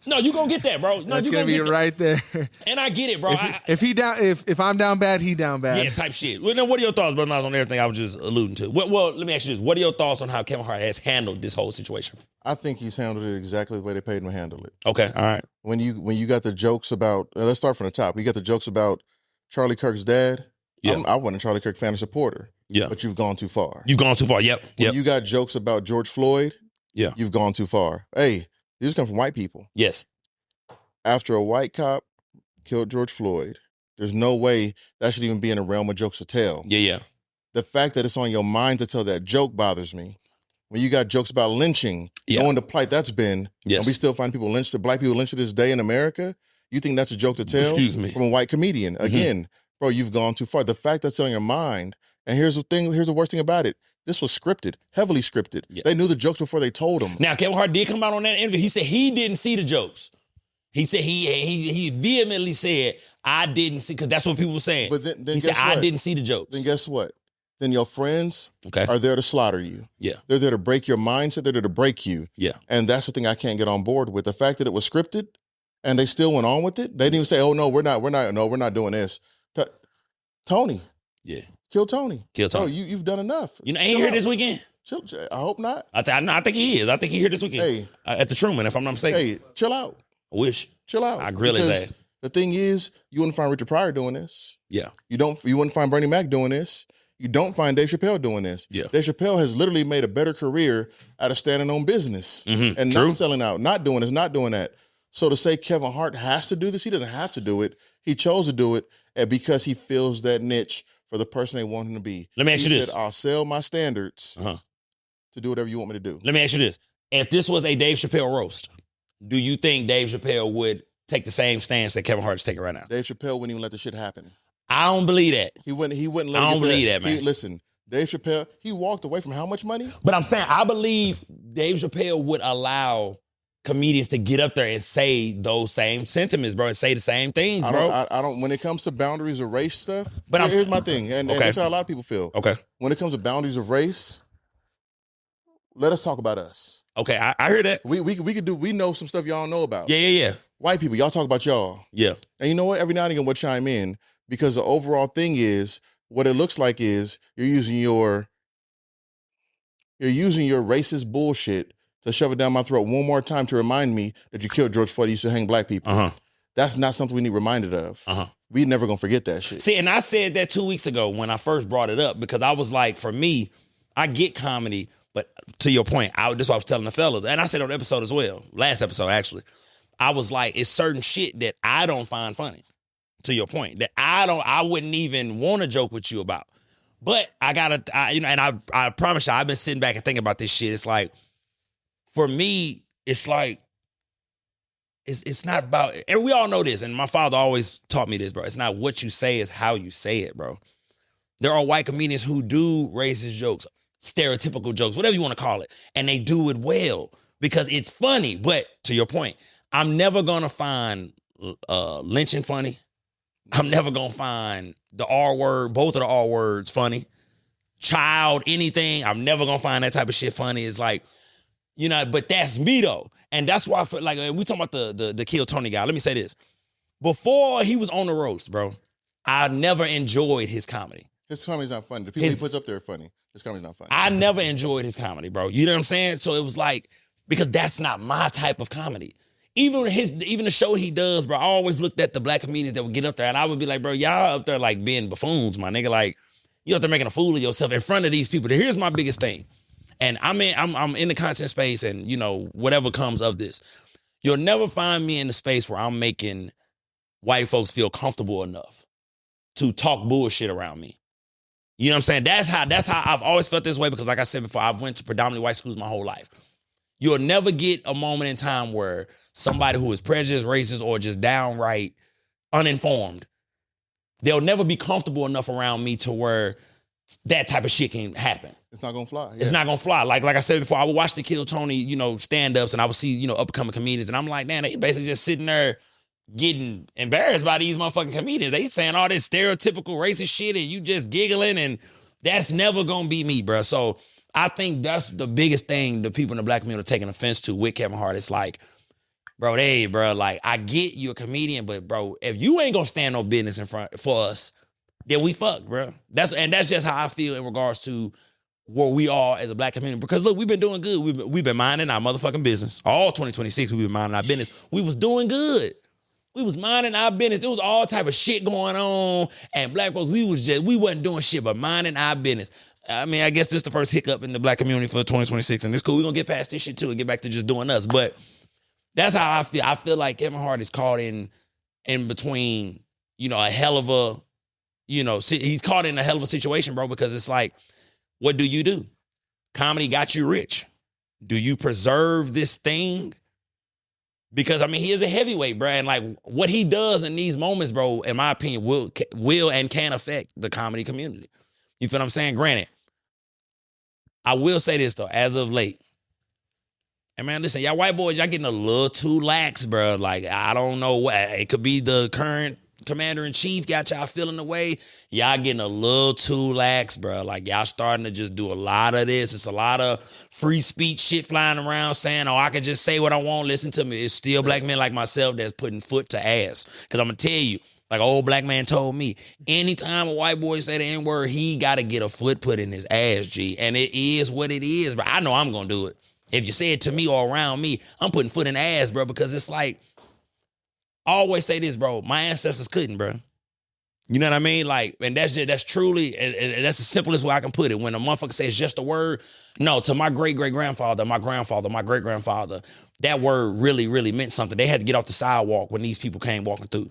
No, you gonna get that, bro. No, that's gonna be right there. And I get it, bro. If I'm down bad, he down bad. Yeah, type shit. Well, then what are your thoughts, brother, on everything I was just alluding to? Well, let me ask you this: what are your thoughts on how Kevin Hart has handled this whole situation? I think he's handled it exactly the way they paid him to handle it. Okay, all right. When you got the jokes about, let's start from the top. You got the jokes about Charlie Kirk's dad. Yeah, I wasn't a Charlie Kirk fan or supporter. Yeah, but you've gone too far. You've gone too far. Yep. When you got jokes about George Floyd. Yeah, you've gone too far. Hey, these come from white people. Yes. After a white cop killed George Floyd, there's no way that should even be in the realm of jokes to tell. Yeah. The fact that it's on your mind to tell that joke bothers me. When you got jokes about lynching, knowing the plight that's been, and we still find people lynched, black people lynched to this day in America, you think that's a joke to tell? Excuse me. From a white comedian. Again, bro, you've gone too far. The fact that's on your mind, and here's the worst thing about it. This was scripted, heavily scripted. Yeah. They knew the jokes before they told them. Now, Kevin Hart did come out on that interview. He said he didn't see the jokes. He said he vehemently said, I didn't see, because that's what people were saying. But then he said, I didn't see the jokes. Then guess what? Then your friends are there to slaughter you. Yeah. They're there to break your mindset. They're there to break you. Yeah. And that's the thing I can't get on board with. The fact that it was scripted and they still went on with it. They didn't even say, oh, no, we're not doing this. Tony. Yeah. Kill Tony. Kill Tony. Bro, you've done enough. You know, ain't he here this weekend? Chill, I hope not. I think he is. I think he here this weekend. Hey. At the Truman, if I'm not mistaken. Hey, chill out. I wish. Chill out. I grill his ass. The thing is, you wouldn't find Richard Pryor doing this. Yeah. You wouldn't find Bernie Mac doing this. You don't find Dave Chappelle doing this. Yeah. Dave Chappelle has literally made a better career out of standing on business and not selling out, not doing this, not doing that. So to say Kevin Hart has to do this, he doesn't have to do it. He chose to do it because he fills that niche for the person they want him to be. Let me ask you this. He said, I'll sell my standards to do whatever you want me to do. Let me ask you this. If this was a Dave Chappelle roast, do you think Dave Chappelle would take the same stance that Kevin Hart's taking right now? Dave Chappelle wouldn't even let the shit happen. I don't believe that. He wouldn't let it. I don't believe that, man. Listen, Dave Chappelle, he walked away from how much money? But I'm saying, I believe Dave Chappelle would allow comedians to get up there and say those same sentiments, bro, and say the same things, bro. I don't. When it comes to boundaries of race stuff, but here's my thing, and that's how a lot of people feel. Okay. When it comes to boundaries of race, let us talk about us. Okay, I hear that. We could do. We know some stuff y'all know about. Yeah. White people, y'all talk about y'all. Yeah. And you know what? Every now and again, we'll chime in because the overall thing is what it looks like is you're using your racist bullshit to shove it down my throat one more time to remind me that you killed George Floyd. You used to hang black people. That's not something we need reminded of. We never gonna forget that shit. See, and I said that 2 weeks ago when I first brought it up because I was like, for me, I get comedy, but to your point, this is what I was telling the fellas, and I said on the episode as well, last episode actually, I was like, it's certain shit that I don't find funny. To your point, that I wouldn't even want to joke with you about. But I promise you, I've been sitting back and thinking about this shit. It's like, for me, it's like, it's not about, and we all know this, and my father always taught me this, bro. It's not what you say, it's how you say it, bro. There are white comedians who do racist jokes, stereotypical jokes, whatever you want to call it, and they do it well because it's funny. But to your point, I'm never gonna find lynching funny. I'm never gonna find the R word, both of the R words funny. Child, anything, I'm never gonna find that type of shit funny. It's like, you know, but that's me though. And that's why I feel like, we talking about the Kill Tony guy. Let me say this. Before he was on the roast, bro, I never enjoyed his comedy. His comedy's not funny. The people he puts up there are funny. His comedy's not funny. I never enjoyed his comedy, bro. You know what I'm saying? So it was like, because that's not my type of comedy. Even the show he does, bro, I always looked at the black comedians that would get up there and I would be like, bro, y'all up there like being buffoons, my nigga. Like, you up there making a fool of yourself in front of these people. Here's my biggest thing. And I'm in the content space and, you know, whatever comes of this. You'll never find me in the space where I'm making white folks feel comfortable enough to talk bullshit around me. You know what I'm saying? That's how I've always felt this way because like I said before, I've went to predominantly white schools my whole life. You'll never get a moment in time where somebody who is prejudiced, racist, or just downright uninformed, they'll never be comfortable enough around me to where that type of shit can happen. It's not gonna fly. Yeah. It's not gonna fly. Like I said before, I would watch the Kill Tony, you know, stand-ups, and I would see, you know, up-and-coming comedians, and I'm like, man, they basically just sitting there getting embarrassed by these motherfucking comedians. They saying all this stereotypical racist shit, and you just giggling, and that's never gonna be me, bro. So I think that's the biggest thing the people in the black community are taking offense to with Kevin Hart. It's like, bro, like, I get you a comedian, but bro, if you ain't gonna stand no business in front for us, then we fucked, bro. That's just how I feel in regards to where we are as a black community. Because look, we've been doing good. We've been minding our motherfucking business. All 2026, we've been minding our business. We was doing good. We was minding our business. There was all type of shit going on. And black folks, we wasn't doing shit but minding our business. I mean, I guess this is the first hiccup in the black community for 2026, and it's cool. We're going to get past this shit, too, and get back to just doing us. But that's how I feel. I feel like Kevin Hart is caught in between, you know, a hell of a, you know, he's caught in a hell of a situation, bro, because it's like, what do? Comedy got you rich. Do you preserve this thing? Because, I mean, he is a heavyweight, bro, and, like, what he does in these moments, bro, in my opinion, will and can affect the comedy community. You feel what I'm saying? Granted, I will say this, though, as of late. And, man, listen, y'all white boys, y'all getting a little too lax, bro. Like, I don't know what. It could be the current commander-in-chief got y'all feeling the way. Y'all getting a little too lax, bro. Like, y'all starting to just do a lot of this. It's a lot of free speech shit flying around saying, oh, I can just say what I want. Listen to me. It's still black men like myself that's putting foot to ass. Because I'm going to tell you, Like an old black man told me, anytime a white boy say the N-word, he got to get a foot put in his ass, G. And it is what it is, bro. I know I'm going to do it. If you say it to me or around me, I'm putting foot in the ass, bro, because it's like, I always say this, bro. My ancestors couldn't, bro. You know what I mean? Like, and that's truly, that's the simplest way I can put it. When a motherfucker says just a word, no, to my great-great-grandfather, my grandfather, my great-grandfather, that word really, really meant something. They had to get off the sidewalk when these people came walking through.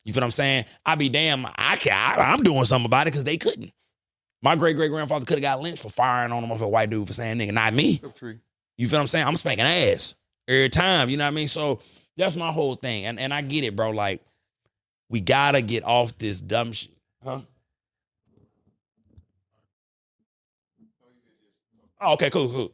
You feel what I'm saying? I be damn, I'm doing something about it because they couldn't. My great-great-grandfather could have got lynched for firing on him off a white dude for saying nigga, not me. You feel what I'm saying? I'm spanking ass every time, you know what I mean? So that's my whole thing. And I get it, bro. Like, we gotta get off this dumb shit. Huh? Oh, okay, cool.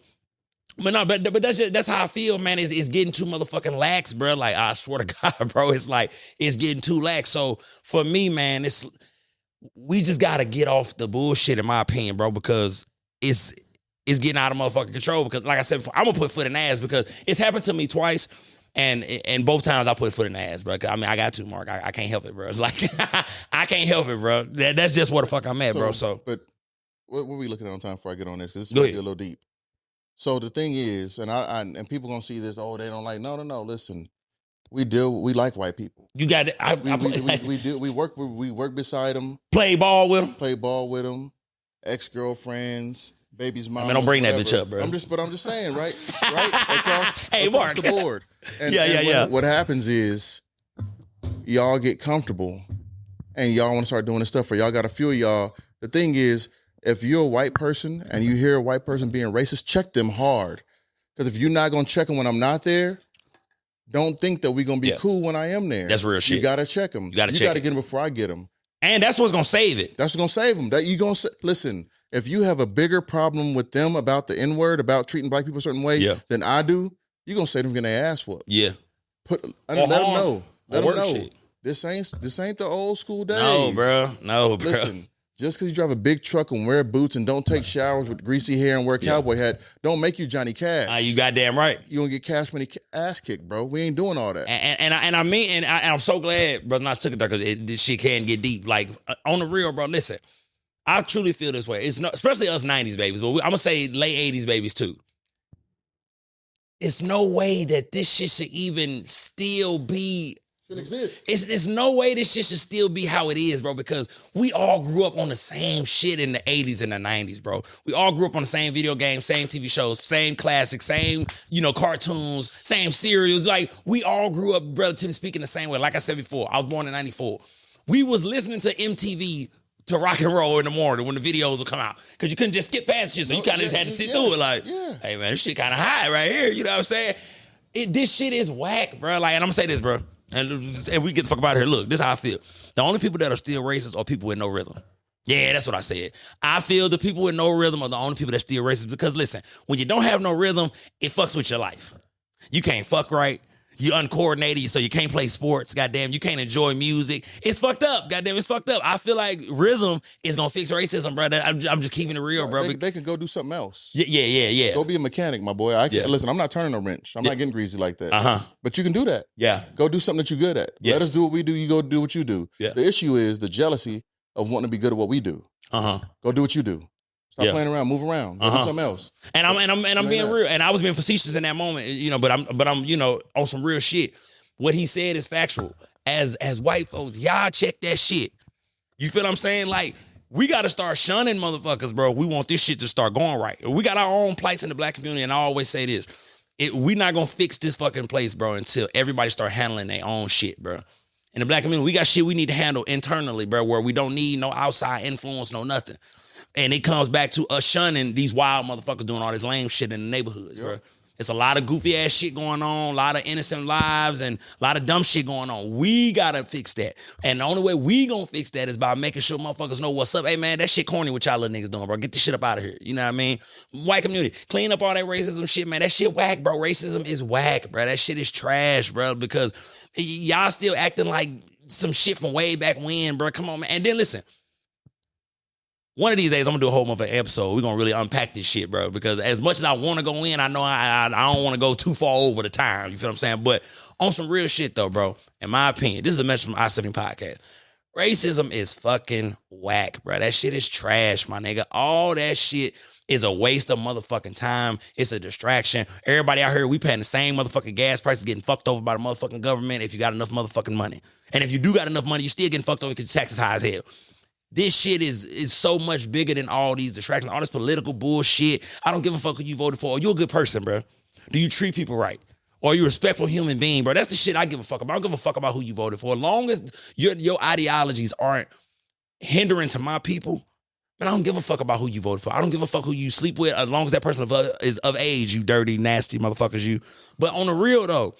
But no, but that's how I feel, man. It's getting too motherfucking lax, bro. Like, I swear to God, bro, it's like, it's getting too lax. So for me, man, we just gotta get off the bullshit, in my opinion, bro, because it's getting out of motherfucking control. Because like I said before, I'm gonna put foot in the ass because it's happened to me twice. And both times I put foot in the ass, bro. I mean, I got to, Mark. I can't help it, bro. Like, I can't help it, bro. That's just where the fuck I'm at, bro. So, but what are we looking at on time before I get on this? Because it's going to be a little deep. So the thing is, and people gonna see this. Oh, they don't like. No. Listen, we like white people. You got it. We work beside them. Play ball with them. Ex-girlfriends. Baby's mom. I mean, don't bring that bitch up, bro. I'm just saying, right? Across Mark. the board. And, yeah. What happens is, y'all get comfortable, and y'all want to start doing this stuff. Or y'all got a few of y'all. The thing is, if you're a white person and you hear a white person being racist, check them hard. Because if you're not gonna check them when I'm not there, don't think that we're gonna be cool when I am there. That's real shit. You gotta check them. You gotta get them before I get them. And that's what's gonna save it. That's what's gonna save them. That you gonna listen. If you have a bigger problem with them about the N-word, about treating black people a certain way than I do, you're going to say them getting their ass whooped. Yeah. Let them know. Let them know. Shit. This ain't the old school days. No, bro. Listen, just because you drive a big truck and wear boots and don't take showers with greasy hair and wear a cowboy hat, don't make you Johnny Cash. You goddamn right. You gonna get Cash Money ass kicked, bro. We ain't doing all that. And I'm so glad Brother Nas took it there because this shit can get deep. Like, on the real, bro, listen. I truly feel this way. It's no, especially us 90s babies, but I'm going to say late 80s babies too. It's no way that this shit should even still be. It exists. It's no way this shit should still be how it is, bro, because we all grew up on the same shit in the 80s and the 90s, bro. We all grew up on the same video games, same TV shows, same classics, same, cartoons, same cereals. Like, we all grew up, relatively speaking, the same way. Like I said before, I was born in 94. We was listening to MTV to rock and roll in the morning when the videos would come out. Because you couldn't just skip past shit, so you kind of just had to sit through it like, hey, man, this shit kind of high right here. You know what I'm saying? This shit is whack, bro. Like, and I'm going to say this, bro. And we get the fuck out of here. Look, this is how I feel. The only people that are still racist are people with no rhythm. Yeah, that's what I said. I feel the people with no rhythm are the only people that still racist because, listen, when you don't have no rhythm, it fucks with your life. You can't fuck right. You uncoordinated, so you can't play sports. Goddamn, you can't enjoy music. It's fucked up. Goddamn, it's fucked up. I feel like rhythm is gonna fix racism, brother. I'm just keeping it real, bro. They can go do something else. Yeah. Go be a mechanic, my boy. Listen, I'm not turning a wrench. I'm not getting greasy like that. But you can do that. Yeah. Go do something that you're good at. Let us do what we do. You go do what you do. Yeah. The issue is the jealousy of wanting to be good at what we do. Go do what you do. Stop playing around, move around, do something else. And I'm being real, and I was being facetious in that moment, but I'm on some real shit. What he said is factual. As white folks, y'all check that shit. You feel what I'm saying? Like, we got to start shunning motherfuckers, bro. We want this shit to start going right. We got our own plights in the black community, and I always say this. We not going to fix this fucking place, bro, until everybody start handling their own shit, bro. In the black community, we got shit we need to handle internally, bro, where we don't need no outside influence, no nothing. And it comes back to us shunning these wild motherfuckers doing all this lame shit in the neighborhoods, bro. It's a lot of goofy ass shit going on, a lot of innocent lives, and a lot of dumb shit going on. We gotta fix that. And the only way we gonna fix that is by making sure motherfuckers know what's up. Hey man, that shit corny what y'all little niggas doing, bro. Get this shit up out of here. You know what I mean? White community, clean up all that racism shit, man. That shit whack, bro. Racism is whack, bro. That shit is trash, bro, because y'all still acting like some shit from way back when, bro. Come on, man. And then listen. One of these days, I'm going to do a whole motherfucking episode. We're going to really unpack this shit, bro. Because as much as I want to go in, I know I don't want to go too far over the time. You feel what I'm saying? But on some real shit, though, bro, in my opinion, this is a message from I-70 Podcast. Racism is fucking whack, bro. That shit is trash, my nigga. All that shit is a waste of motherfucking time. It's a distraction. Everybody out here, we paying the same motherfucking gas prices, getting fucked over by the motherfucking government if you got enough motherfucking money. And if you do got enough money, you still getting fucked over because taxes high as hell. This shit is so much bigger than all these distractions, all this political bullshit. I don't give a fuck who you voted for. Are you a good person, bro? Do you treat people right? Or are you a respectful human being, bro? That's the shit I give a fuck about. I don't give a fuck about who you voted for. As long as your ideologies aren't hindering to my people, man, I don't give a fuck about who you voted for. I don't give a fuck who you sleep with as long as that person is of age, you dirty, nasty motherfuckers, you. But on the real, though,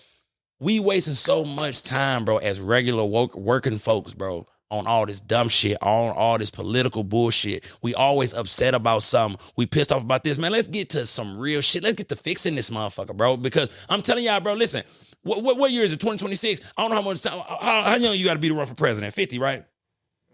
we wasting so much time, bro, as regular working folks, bro, on all this dumb shit, on all this political bullshit. We always upset about something. We pissed off about this. Man, let's get to some real shit. Let's get to fixing this motherfucker, bro. Because I'm telling y'all, bro, listen, what year is it? 2026? I don't know how much time, how young you got to be to run for president? 50, right?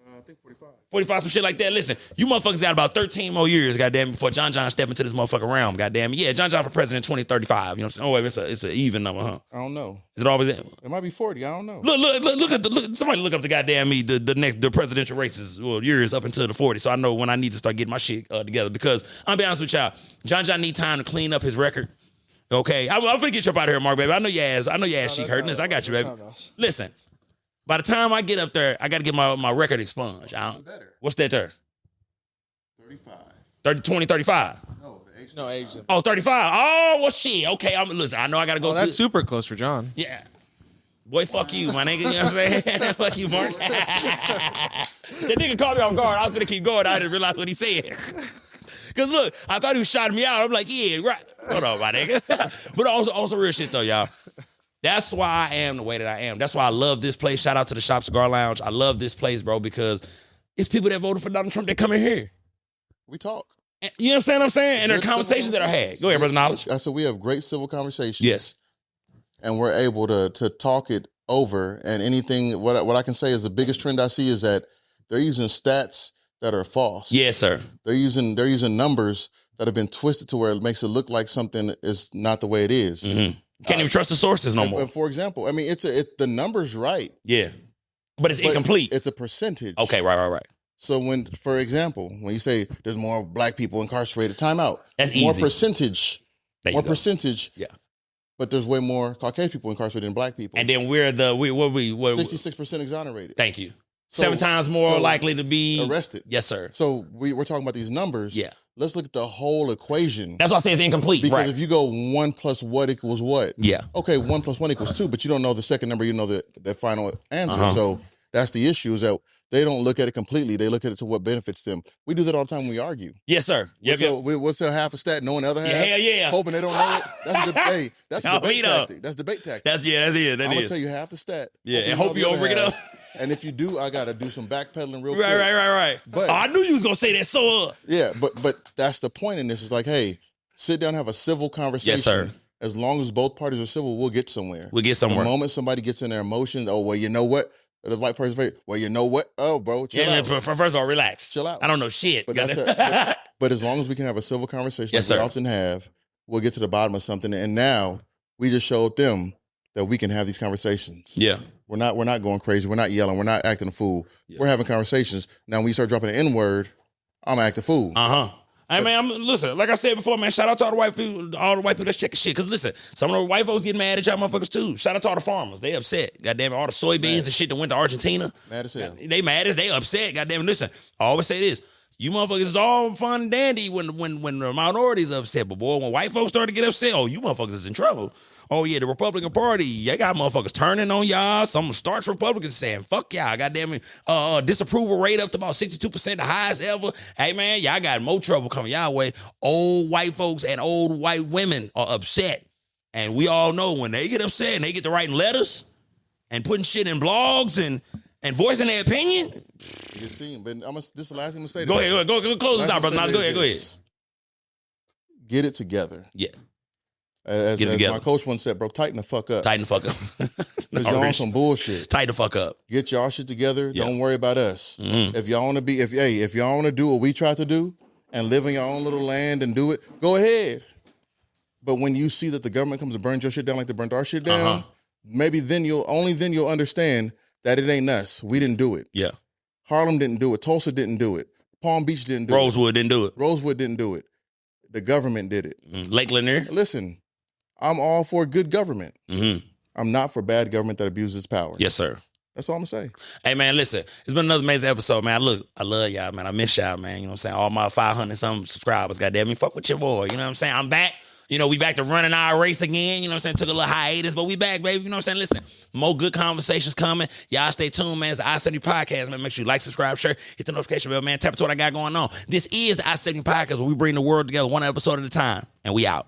I think 45. 45, some shit like that. Listen, you motherfuckers got about 13 more years, goddamn, before John step into this motherfucking realm, goddamn. Yeah, John for president 2035. You know what I'm saying? Oh, wait, it's an even number, huh? I don't know. Is it always? It might be 40. I don't know. Look, somebody look up the goddamn the presidential races, years up until the 40. So I know when I need to start getting my shit together. Because I'm be honest with y'all, John need time to clean up his record. Okay, I'm finna get you up out of here, Mark, baby. I know your ass cheek hurting. Listen, I got you, baby. Listen. By the time I get up there, I got to get my record expunged. What's that there? 35. 20, 35? No, the age. No age. Oh, 35. Oh, well, shit. Okay, listen, I know I got to go. Oh, that's super close for John. Yeah. Boy, fuck you, my nigga. You know what I'm saying? Fuck you, Mark. That nigga caught me off guard. I was going to keep going. I didn't realize what he said. Because, look, I thought he was shouting me out. I'm like, yeah, right. Hold on, my nigga. But also real shit, though, y'all. That's why I am the way that I am. That's why I love this place. Shout out to the Shop Cigar Lounge. I love this place, bro, because it's people that voted for Donald Trump that come in here. We talk. And, you know what I'm saying? And there are conversations that are had. Go ahead, Brother Knowledge. I said we have great civil conversations. Yes. And we're able to talk it over. And anything, what I can say is the biggest trend I see is that they're using stats that are false. Yes, sir. They're using numbers that have been twisted to where it makes it look like something is not the way it is. Mm-hmm. Can't even trust the sources no more. For example, I mean, the number's right. Yeah. But it's incomplete. It's a percentage. Okay, right. So for example, when you say there's more black people incarcerated, time out. That's more easy. Percentage. Yeah. But there's way more Caucasian people incarcerated than black people. And then we're 66% exonerated. Thank you. 7 times more likely to be arrested. Yes, sir. So we're talking about these numbers. Yeah. Let's look at the whole equation. That's why I say it's incomplete. Because if you go 1 plus what equals what? Yeah. Okay, 1 plus 1 equals 2, but you don't know the second number. You know the final answer. So that's the issue, is that they don't look at it completely. They look at it to what benefits them. We do that all the time when we argue. Yes, sir. We'll tell half a stat, knowing the other half. Yeah. Hoping they don't know it. That's a debate. That's a debate tactic. That's debate tactic. That's it. I'm gonna tell you half the stat. Yeah, and hope you don't bring it up. And if you do, I gotta do some backpedaling real quick. Right. But I knew you was gonna say that. So yeah, but that's the point in this. Is like, hey, sit down, have a civil conversation. Yes, sir. As long as both parties are civil, we'll get somewhere. The moment somebody gets in their emotions, oh well, you know what? The white person's face, well, you know what? Oh, bro, chill out. First of all, relax. Chill out. I don't know shit. But as long as we can have a civil conversation, yes, we often have, we'll get to the bottom of something. And now we just showed them that we can have these conversations. Yeah. We're not going crazy. We're not yelling. We're not acting a fool. Yeah. We're having conversations. Now, when you start dropping the N-word, I'm gonna act a fool. I mean, listen, like I said before, man, shout out to all the white people that's checking shit. Because listen, some of the white folks getting mad at y'all motherfuckers too. Shout out to all the farmers. They upset. Goddamn it, all the soybeans and shit that went to Argentina. Mad as hell. They upset. Goddamn it, listen, I always say this. You motherfuckers is all fun and dandy when the minorities upset. But boy, when white folks start to get upset, oh, you motherfuckers is in trouble. Oh, yeah, the Republican Party, they got motherfuckers turning on y'all. Some starch Republicans saying, fuck y'all. Goddamn it. Disapproval rate up to about 62%, the highest ever. Hey, man, y'all got more trouble coming y'all way. Old white folks and old white women are upset. And we all know when they get upset and they get to writing letters and putting shit in blogs and voicing their opinion. You see, but this is the last thing I'm going to say. Go ahead. Go close this out, brother. Go ahead. Get it together. Yeah. As my coach once said, bro, tighten the fuck up. Because y'all on some bullshit. Tighten the fuck up. Get y'all shit together. Yeah. Don't worry about us. Mm-hmm. If y'all want to if y'all want to do what we try to do and live in your own little land and do it, go ahead. But when you see that the government comes to burn your shit down like they burnt our shit down, maybe then you'll understand that it ain't us. We didn't do it. Yeah. Harlem didn't do it. Tulsa didn't do it. Palm Beach didn't do Rosewood didn't do it. Rosewood didn't do it. The government did it. Lake Lanier. Listen, I'm all for good government. Mm-hmm. I'm not for bad government that abuses power. Yes, sir. That's all I'm gonna say. Hey, man, listen. It's been another amazing episode, man. Look, I love y'all, man. I miss y'all, man. You know what I'm saying? All my 500-something subscribers. Goddamn me, fuck with your boy. You know what I'm saying? I'm back. You know, we back to running our race again. You know what I'm saying? Took a little hiatus, but we back, baby. You know what I'm saying? Listen, more good conversations coming. Y'all stay tuned, man. It's the I-70 Podcast, man. Make sure you like, subscribe, share, hit the notification bell, man. Tap into what I got going on. This is the I-70 Podcast where we bring the world together one episode at a time, and we out.